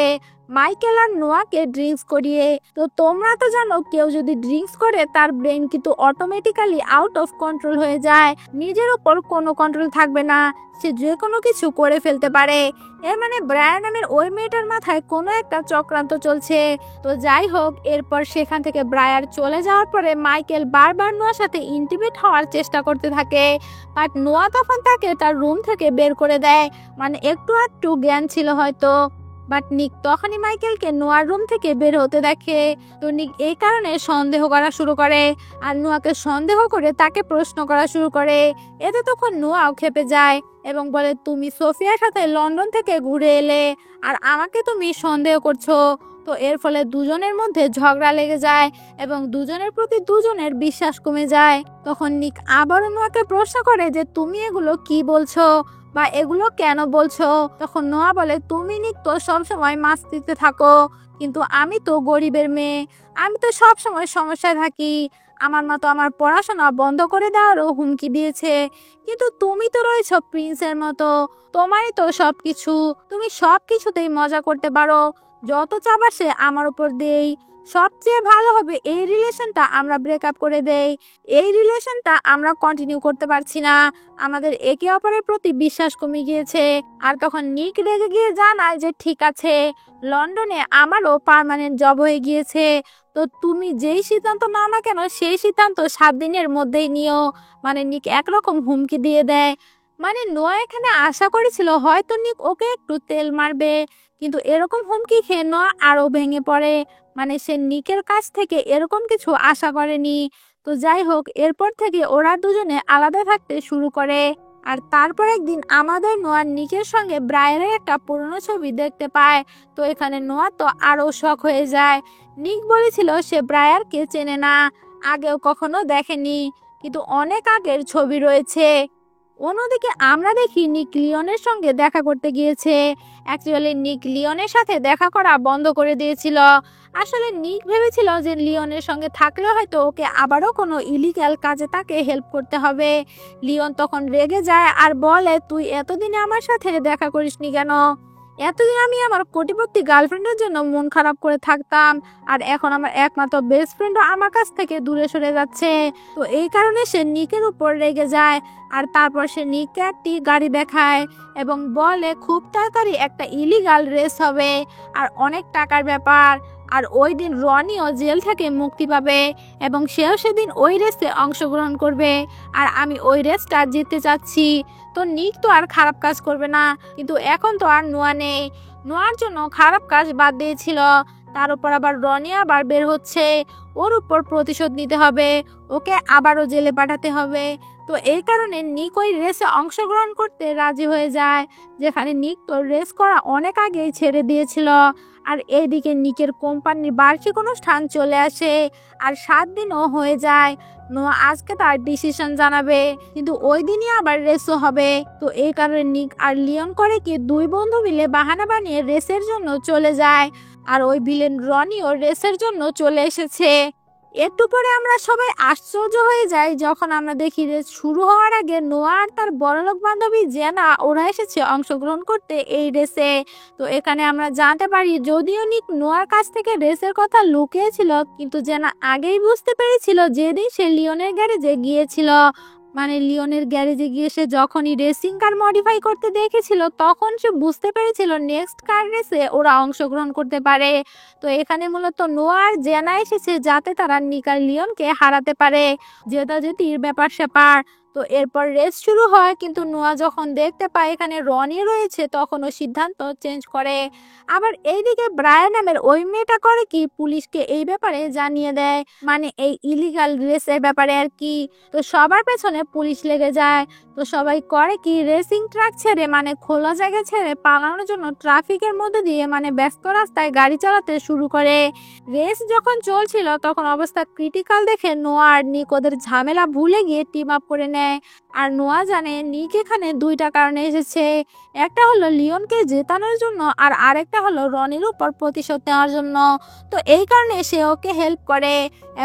মাইকেল আর নোয়াকে ড্রিঙ্কস করিয়ে, তো তোমরা তো জানো কেউ যদি ড্রিঙ্কস করে তার ব্রেন কিন্তু অটোমেটিক্যালি আউট অফ কন্ট্রোল হয়ে যায়, নিজের উপর কোনো কন্ট্রোল থাকবে না, সে যে কোনো কিছু করে ফেলতে পারে। এর মানে ব্রায়ার নামের ওই মেয়েটার মাথায় কোনো একটা চক্রান্ত চলছে। তো যাই হোক, এরপর সেখান থেকে ব্রায়ার চলে যাওয়ার পরে মাইকেল বারবার নোয়ার সাথে ইন্টিমেট হওয়ার চেষ্টা করতে থাকে, বাট নোয়া তখন তাকে তার রুম থেকে বের করে দেয়, মানে একটু একটু জ্ঞান ছিল হয়তো। বাট নিক তখনই মাইকেলকে নোয়ার রুম থেকে বের হতে দেখে, তো নিক এই কারণে সন্দেহ করা শুরু করে আর নোয়াকে সন্দেহ করে তাকে প্রশ্ন করা শুরু করে। এতে তখন নোয়াও খেপে যায় এবং বলে তুমি সোফিয়ার সাথে লন্ডন থেকে ঘুরে এলে আর আমাকে তুমি সন্দেহ করছো। তো এর ফলে দুজনের মধ্যে ঝগড়া লেগে যায় এবং দুজনের প্রতি দুজনের বিশ্বাস কমে যায়। তখন নিক আবারও নোয়াকে প্রশ্ন করে যে তুমি এগুলো কি বলছো বা এগুলো কেন বলছো। তখন নোয়া বলে তুমি নিক তো সবসময় মাস্তিতে থাকো, কিন্তু আমি তো গরিবের মেয়ে, আমি তো সবসময় সমস্যায় থাকি, আমার মা তো আমার পড়াশোনা বন্ধ করে দেওয়ারও হুমকি দিয়েছে, কিন্তু তুমি তো রয়েছ প্রিন্সের মতো, তোমারই তো সবকিছু, তুমি সবকিছুতেই মজা করতে পারো, যত চাপ আসে আমার উপর দেই। সবচেয়ে ভালো হবে এই রিলেশনটা আমরা ব্রেকআপ করে দেই। এই রিলেশনটা আমরা কন্টিনিউ করতে পারছি না। আমাদের একে অপরের প্রতি বিশ্বাস কমে গিয়েছে। আর তখন নিক রেগে গিয়ে জানায় যে ঠিক আছে, লন্ডনে আমারও পার্মানেন্ট জব হয়ে গিয়েছে, তো তুমি যেই সিদ্ধান্ত নাও না কেন সেই সিদ্ধান্ত 7 দিনের মধ্যেই নিও। মানে নিক একরকম হুমকি দিয়ে দেয়। মানে নোয়া এখানে আশা করেছিল হয়তো নিক ওকে একটু তেল মারবে, কিন্তু এরকম হুমকি খেয়ে নোয়া আরো ভেঙে পড়ে। মানে সে নিকের কাছ থেকে এরকম কিছু আশা করেনি। তো যাই হোক, এরপর থেকে ওরা দুজনে আলাদা থাকতে শুরু করে। আর তারপর একদিন আমাদের নোয়া নিকের সঙ্গে ব্রায়ারের একটা পুরনো ছবি দেখতে পায়। তো এখানে নোয়া তো আরো শক হয়ে যায়। নিক বলেছিল সে ব্রায়ারকে চেনে না, আগেও কখনো দেখেনি, কিন্তু অনেক আগের ছবি রয়েছে। অন্যদিকে আমরা দেখি নিক লিওনের সঙ্গে দেখা করতে গিয়েছে। অ্যাকচুয়ালি নিক লিওনের সাথে দেখা করা বন্ধ করে দিয়েছিল। আসলে নিক ভেবেছিল যে লিওনের সঙ্গে থাকলে হয়তো ওকে আবারও কোনো ইলিগাল কাজে তাকে হেল্প করতে হবে। লিওন তখন রেগে যায় আর বলে, তুই এতদিনে আমার সাথে দেখা করিসনি কেন? এতদিন আমি আমার কোটিপতি গার্লফ্রেন্ডের জন্য মন খারাপ করে থাকতাম, আর এখন আমার একমাত্র বেস্ট ফ্রেন্ডও আমার কাছ থেকে দূরে সরে যাচ্ছে। তো এই কারণে সে নিকের উপর রেগে যায়। আর তারপর সে নিককে একটি গাড়ি দেখায় এবং বলে খুব তাড়াতাড়ি একটা ইলিগাল রেস হবে আর অনেক টাকার ব্যাপার। আর ওই দিন রনিও জেল থেকে মুক্তি পাবে এবং সেও সেদিন ওই রেসে অংশগ্রহণ করবে। আর আমি ওই রেসটা জিততে চাচ্ছি। তো নিক তো আর খারাপ কাজ করবে না, কিন্তু এখন তো আর নোয়া নেই। নোয়ার জন্য খারাপ কাজ বাদ দিয়েছিল, তার উপর আবার রনি আবার বের হচ্ছে, ওর উপর প্রতিশোধ নিতে হবে, ওকে আবারও জেলে পাঠাতে হবে। তো এই কারণে নিক ওই রেসে অংশগ্রহণ করতে রাজি হয়ে যায়, যেখানে নিক তো রেস করা অনেক আগেই ছেড়ে দিয়েছিল। আর এইদিকে নিকের কোম্পানির বার্ষিক অনুষ্ঠান চলে আসে আর 7 দিনও হয়ে যায়। নোয়া আজকে তার ডিসিশন জানাবে, কিন্তু ওই দিনই আবার রেসও হবে। তো এই কারণে নিক আর লিওন করে কি দুই বন্ধু মিলে বাহানা বানিয়ে রেসের জন্য চলে যায়। আর ওই ভিলেন রনিও রেসের জন্য চলে এসেছে। একটু পরে আমরা সবাই আশ্চর্য হয়ে যাই যখন আমরা দেখি রেস শুরু হওয়ার আগে নোয়া আর তার বড়লোক বান্ধবী জেনা ওরা এসেছে অংশগ্রহণ করতে এই রেসে। তো এখানে আমরা জানতে পারি যদিও নিক নোয়ার কাছ থেকে রেসের কথা লুকিয়েছিল, কিন্তু জেনা আগেই বুঝতে পেরেছিল যেদিন সে লিওনের গ্যারেজে গিয়েছিল। মানে লিওনের গ্যারেজে গিয়ে সে যখনই রেসিং কার মডিফাই করতে দেখেছিল তখন সে বুঝতে পেরেছিল নেক্সট কার রেসে ওরা অংশগ্রহণ করতে পারে। তো এখানে মূলত নোয়া আর জেনা এসেছে যাতে তারা নিক আর লিওনকে হারাতে পারে, জেতাজেতির ব্যাপার স্যাপার। তো এরপর রেস শুরু হয়, কিন্তু নোয়া যখন দেখতে পায় এখানে রনি রয়েছে তখন ও সিদ্ধান্ত চেঞ্জ করে। আবার এইদিকে ব্রায়ান নামের ওই মেয়েটা করে কি পুলিশকে এই ব্যাপারে জানিয়ে দেয়, মানে এই ইলিগাল রেসের ব্যাপারে আর কি। তো সবার পেছনে পুলিশ লেগে যায়। তো সবাই করে কি রেসিং ট্রাক ছেড়ে মানে খোলা জায়গা ছেড়ে পালানোর জন্য ট্রাফিকের মধ্যে দিয়ে মানে ব্যস্ত রাস্তায় গাড়ি চালাতে শুরু করে। রেস যখন চলছিল তখন অবস্থা ক্রিটিক্যাল দেখে নোয়া আর নিক ওদের ঝামেলা ভুলে গিয়ে টিম আপ করে নেয়। আর নোয়া জানে নিক এখানে দুইটা কারণে এসেছে, একটা হলো লিওনকে জেতানোর জন্য আর আরেকটা হলো রনির উপর প্রতিশোধ নেওয়ার জন্য। তো এই কারণে সে ওকে হেল্প করে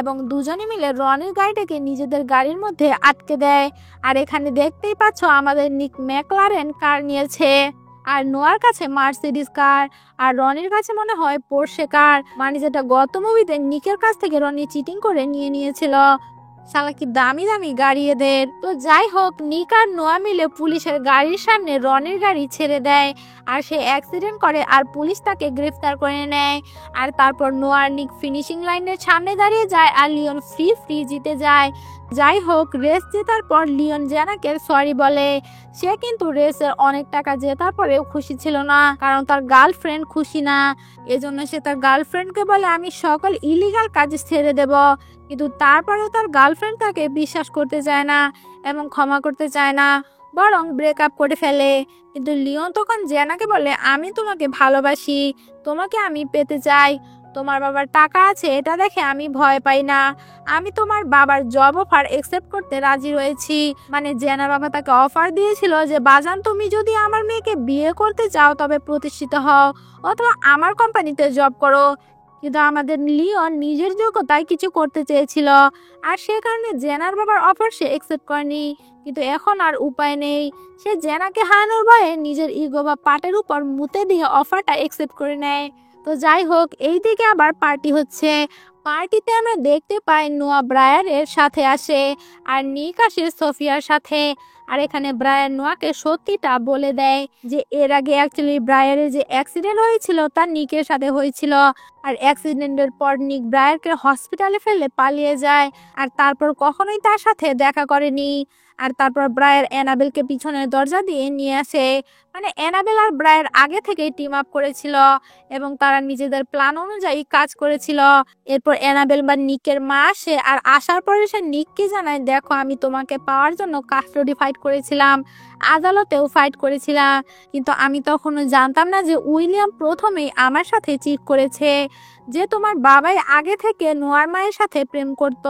এবং দুজনে মিলে রনির গাড়িটাকে নিজেদের গাড়ির মধ্যে আটকে দেয়। আর এখানে দেখতেই পাচ্ছ আমাদের নিক ম্যাকলারেন কার নিয়েছে, আর নোয়ার কাছে মার্সিডিজ কার, আর রনির কাছে মনে হয় পোর্শে কার, মানে যেটা গত মুভিতে নিকের কাছ থেকে রনি চিটিং করে নিয়ে নিয়েছিল। শালা কি দামি দামি গাড়ি এদের। তো যাই হোক, নিক আর নোয়া মিলে পুলিশের গাড়ির সামনে রনির গাড়ি ছেড়ে দেয় আর সে অ্যাক্সিডেন্ট করে আর পুলিশ তাকে গ্রেফতার করে নেয়। আর তারপর নোয়া আর নিক ফিনিশিং লাইনের সামনে দাঁড়িয়ে যায় আর লিওন ফ্রি জিতে যায়। যাই হোক, রেস জেতার পর লিওন জেনাকে সরি বলে। সে কিন্তু রেসের অনেক টাকা জেতার পরেও খুশি ছিল না, কারণ তার গার্লফ্রেন্ড খুশি না। এজন্য সে তার গার্লফ্রেন্ডকে বলে আমি সকল ইলিগাল কাজ ছেড়ে দেব, কিন্তু তারপরেও তার গার্লফ্রেন্ড তাকে বিশ্বাস করতে চায় না এবং ক্ষমা করতে চায় না, বরং ব্রেকআপ করে ফেলে। কিন্তু লিওন তখন জেনাকে বলে আমি তোমাকে ভালোবাসি, তোমাকে আমি পেতে চাই, তোমার বাবার টাকা আছে এটা দেখে আমি ভয় পাই না, আমি তোমার বাবার জব অফার একসেপ্ট করতে রাজি রয়েছি। মানে জেনার বাবা তাকে অফার দিয়েছিল যে বাজান তুমি যদি আমার মেয়েকে বিয়ে করতে চাও তবে প্রতিষ্ঠিত হও অথবা আমার কোম্পানিতে জব করো, কিন্তু আমাদের লিওন নিজের যোগ্যতায় কিছু করতে চেয়েছিল আর সে কারণে জেনার বাবার অফার সে একসেপ্ট করেনি। কিন্তু এখন আর উপায় নেই, সে জেনাকে হারানোর ভয়ে নিজের ইগো বা পাটের উপর মুতে দিয়ে অফারটা একসেপ্ট করে নেয়। তো যাই হোক, এইদিকে আবার পার্টি হচ্ছে। পার্টিতে আমরা দেখতে পাই নোয়া ব্রায়ানের সাথে আসে আর নিক আসে সোফিয়ার সাথে। আর এখানে ব্রায়ান নোয়াকে সত্যিটা বলে দেয় যে এর আগে অ্যাকচুয়ালি ব্রায়ানের যে অ্যাক্সিডেন্ট হয়েছিল তা নিকের সাথে হয়েছিল। আর অ্যাক্সিডেন্টের পর নিক ব্রায়ারকে হসপিটালে ফেলে পালিয়ে যায় আর তারপর কখনোই তার সাথে দেখা করেনি। আর তারপর ব্রায়ার অ্যানাবেলকে পিছনের দরজা দিয়ে নিয়ে আসে। মানে অ্যানাবেল আর ব্রায়ার আগে থেকেই টিম আপ করেছিল এবং তারা নিজেদের প্ল্যান অনুযায়ী কাজ করেছিল। এরপর অ্যানাবেল বা নিকের মা আসে আর আসার পরে সে নিককে জানায়, দেখো আমি তোমাকে পাওয়ার জন্য কাস্টডি ফাইট করেছিলাম, আদালতেও ফাইট করেছিলাম, কিন্তু আমি তখনও জানতাম না যে উইলিয়াম প্রথমেই আমার সাথে চিট করেছে, যে তোমার বাবাই আগে থেকে নোয়ার মায়ের সাথে প্রেম করত।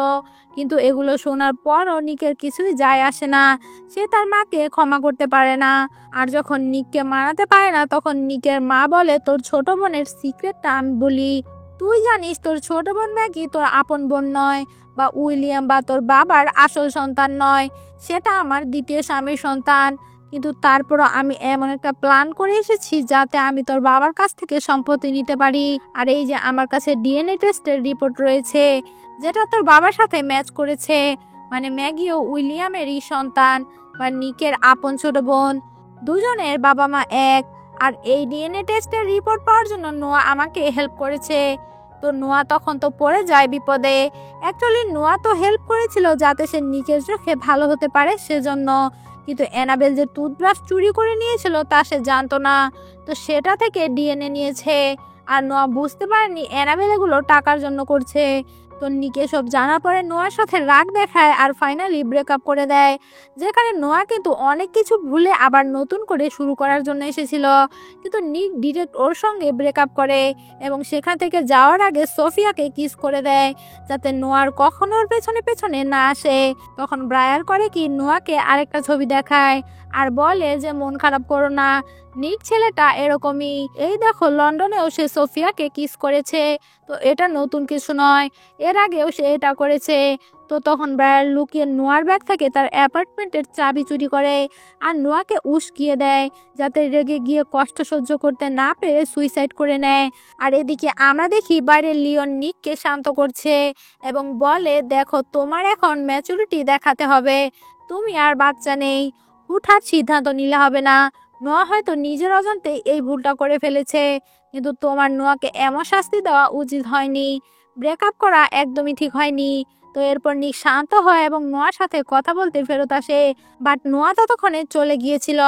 কিন্তু এগুলো শোনার পরও নিকের কিছুই যায় আসে না, সে তার মাকে ক্ষমা করতে পারে না। আর যখন নিককে মানাতে পারে না তখন নিকের মা বলে, তোর ছোট বোনের সিক্রেটটা আমি বলি, তুই জানিস তোর ছোট বোন নাকি তোর আপন বোন নয়, বা উইলিয়াম বা তোর বাবার আসল সন্তান নয়, সেটা আমার দ্বিতীয় স্বামীর সন্তান। কিন্তু তারপরও আমি এমন একটা প্ল্যান করে এসেছি যাতে আমি তোর বাবার কাছ থেকে সম্পত্তি নিতে পারি। আর এই যে আমার কাছে ডিএনএ টেস্টের রিপোর্ট রয়েছে যেটা তোর বাবার সাথে ম্যাচ করেছে, মানে ম্যাগিও উইলিয়ামেরই সন্তান বা নিকের আপন ছোট বোন, দুজনের বাবা মা এক। আর এই ডিএনএ টেস্টের রিপোর্ট পাওয়ার জন্য নোয়া আমাকে হেল্প করেছে। তো নোয়া তখন তো পড়ে যায় বিপদে। অ্যাকচুয়ালি নোয়া তো হেল্প করেছিল যাতে সে নিকের চোখে ভালো হতে পারে সেজন্য, কিন্তু অ্যানাবেল যে টুথব্রাশ চুরি করে নিয়েছিল তা সে জানতো না, তো সেটা থেকে ডিএনএ নিয়েছে। আর নোয়া বুঝতে পারেনি অ্যানাবেল এগুলো টাকার জন্য করছে। তো নিকে সব জানার পরে নোয়ার সাথে রাগ দেখায় আর ফাইনালি ব্রেকআপ করে দেয়, যেখানে নোয়া কিন্তু অনেক কিছু ভুলে আবার নতুন করে শুরু করার জন্য এসেছিল। কিন্তু নিক ডিরেক্ট ওর সঙ্গে ব্রেকআপ করে এবং সেখান থেকে যাওয়ার আগে সোফিয়াকে কিস করে দেয় যাতে নোয়ার কখনো ওর পেছনে পেছনে না আসে। তখন ব্রায়ার করে কি নোয়াকে আরেকটা ছবি দেখায় আর বলে যে মন খারাপ করো না, নিক ছেলেটা এরকমই, এই দেখো লন্ডনেও সে সোফিয়াকে কিস করেছে, তো এটা নতুন কিছু নয়, এর আগেও সে এটা করেছে। তো তখন ব্রায়ার লুকিয়ে নোয়ার ব্যাগ থেকে তার অ্যাপার্টমেন্টের চাবি চুরি করে আর নোয়াকে উস্কিয়ে দেয় যাতে রেগে গিয়ে কষ্ট সহ্য করতে না পেরে সুইসাইড করে নেয়। আর এদিকে আমরা দেখি বাইরে লিওন নিককে শান্ত করছে এবং বলে, দেখো তোমার এখন ম্যাচুরিটি দেখাতে হবে, তুমি আর বাচ্চা নেই, হুটহাট সিদ্ধান্ত নিলে হবে না। নোয়া হয়তো নিজের অজান্তে এই ভুলটা করে ফেলেছে, কিন্তু তোমার নোয়াকে এমন শাস্তি দেওয়া উচিত হয়নি, ব্রেকআপ করা একদমই ঠিক হয়নি। তো এরপর নিক শান্ত হয় এবং নোয়ার সাথে কথা বলতে ফেরত আসে, বাট নোয়া ততক্ষণে চলে গিয়েছিল।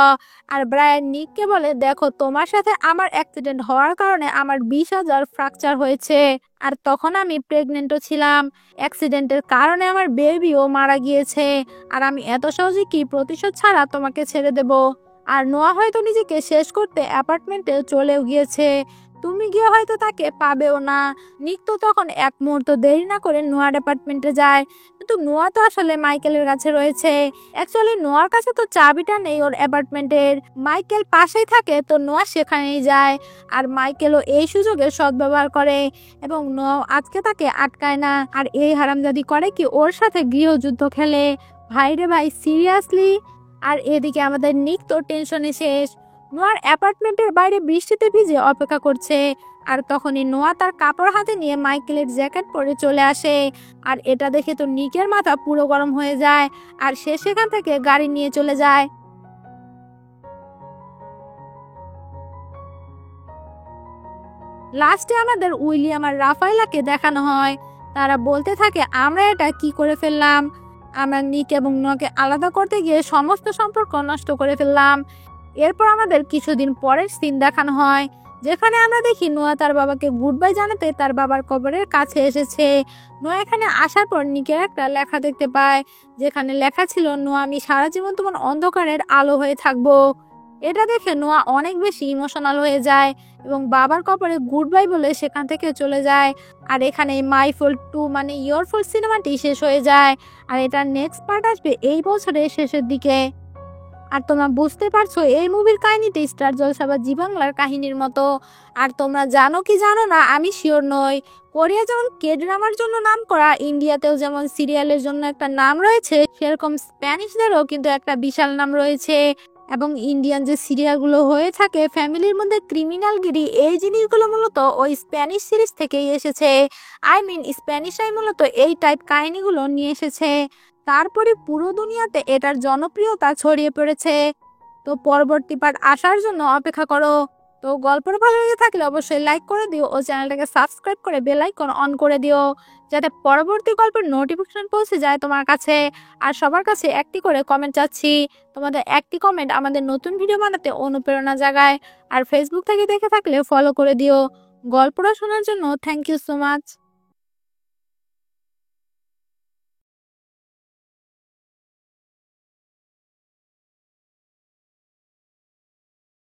আর ব্রায়ান নিককে বলে, দেখো তোমার সাথে আমার অ্যাক্সিডেন্ট হওয়ার কারণে আমার 20,000 ফ্র্যাকচার হয়েছে, আর তখন আমি প্রেগনেন্টও ছিলাম, অ্যাক্সিডেন্টের কারণে আমার বেবিও মারা গিয়েছে, আর আমি এত সহজে কি প্রতিশোধ ছাড়া তোমাকে ছেড়ে দেব। আর নোয়া হয়তো নিজেকে শেষ করতে অ্যাপার্টমেন্টে চলেও গিয়েছে, তুমি গিয়ে হয়তো তাকে পাবেও না। নিক তো তখন এক মুহূর্ত দেরি না করে নোয়ার অ্যাপার্টমেন্টে যায়, কিন্তু নোয়া তো আসলে মাইকেলের কাছে রয়েছে। অ্যাকচুয়ালি নোয়ার কাছে তো চাবিটা নেই ওর অ্যাপার্টমেন্টের, মাইকেল পাশেই থাকে, তো নোয়া সেখানেই যায়। আর মাইকেলও এই সুযোগে সদ্ব্যবহার করে এবং নোয়া আজকে তাকে আটকায় না। আর এই হারামজাদি করে কি ওর সাথে গৃহযুদ্ধ খেলে। ভাই রে ভাই, সিরিয়াসলি। আর এদিকে আমাদের নিক তো টেনশনে শেষ, নোয়ার অ্যাপার্টমেন্টের বাইরে বৃষ্টিতে ভিজে অপেক্ষা করছে। আর তখনই নোয়া তার কাপড় হাতে নিয়ে মাইকেলের জ্যাকেট পরে চলে আসে। আর এটা দেখে তো নিকের মাথা পুরো গরম হয়ে যায় আর সে সেখান থেকে গাড়ি নিয়ে চলে যায়। লাস্টে আমাদের উইলিয়াম আর রাফায়েলাকে দেখানো হয়, তারা বলতে থাকে আমরা এটা কি করে ফেললাম, আমরা নিক এবং নোয়াকে আলাদা করতে গিয়ে সমস্ত সম্পর্ক নষ্ট করে ফেললাম। এরপর আমাদের কিছুদিন পরের সিন দেখানো হয়, যেখানে আমরা দেখি নোয়া তার বাবাকে গুড বাই জানাতে তার বাবার কবরের কাছে এসেছে। নোয়া এখানে আসার পর নিকের একটা লেখা দেখতে পায়, যেখানে লেখা ছিল, নোয়া আমি সারা জীবন তোমার অন্ধকারের আলো হয়ে থাকবো। এটা দেখে নোয়া অনেক বেশি ইমোশনাল হয়ে যায় এবং বাবার কবরে গুড বাই বলে সেখান থেকে চলে যায়। আর এখানে মাই ফল্ট 2 মানে ইয়োর ফল্ট সিনেমাটি শেষ হয়ে যায়। আর এটার নেক্সট পার্ট আসবে এই বছরের শেষের দিকে। আর তোমরা বুঝতে পারছো এই মুভির কাহিনীতে স্টার জলসা বা জি বাংলার কাহিনীর মতো। আর তোমরা জানো কি জানো না আমি শিওর নই, কোরিয়া যেমন কে ড্রামার জন্য নাম করা, ইন্ডিয়াতেও যেমন সিরিয়ালের জন্য একটা নাম রয়েছে, সেরকম স্প্যানিশদেরও কিন্তু একটা বিশাল নাম রয়েছে। এবং ইন্ডিয়ান যে সিরিয়ালগুলো হয়ে থাকে ফ্যামিলির মধ্যে ক্রিমিনালগিরি, এই জিনিসগুলো মূলত ওই স্প্যানিশ সিরিজ থেকেই এসেছে। স্প্যানিশাই মূলত এই টাইপ কাহিনীগুলো নিয়ে এসেছে। তারপরে পুরো দুনিয়াতে এটার জনপ্রিয়তা ছড়িয়ে পড়েছে। তো পরবর্তী পার্ট আসার জন্য অপেক্ষা করো। তো গল্পটা ভালো লেগে থাকলে অবশ্যই লাইক করে দিও ও চ্যানেলটাকে সাবস্ক্রাইব করে বেল আইকন অন করে দিও, যাতে পরবর্তী গল্পের নোটিফিকেশন পৌঁছে যায় তোমার কাছে। আর সবার কাছে একটি করে কমেন্ট চাচ্ছি, তোমাদের একটি কমেন্ট আমাদের নতুন ভিডিও বানাতে অনুপ্রেরণা জাগায়। আর ফেসবুক থেকে দেখে থাকলে ফলো করে দিও। গল্পটা শোনার জন্য থ্যাংক ইউ সো মাচ।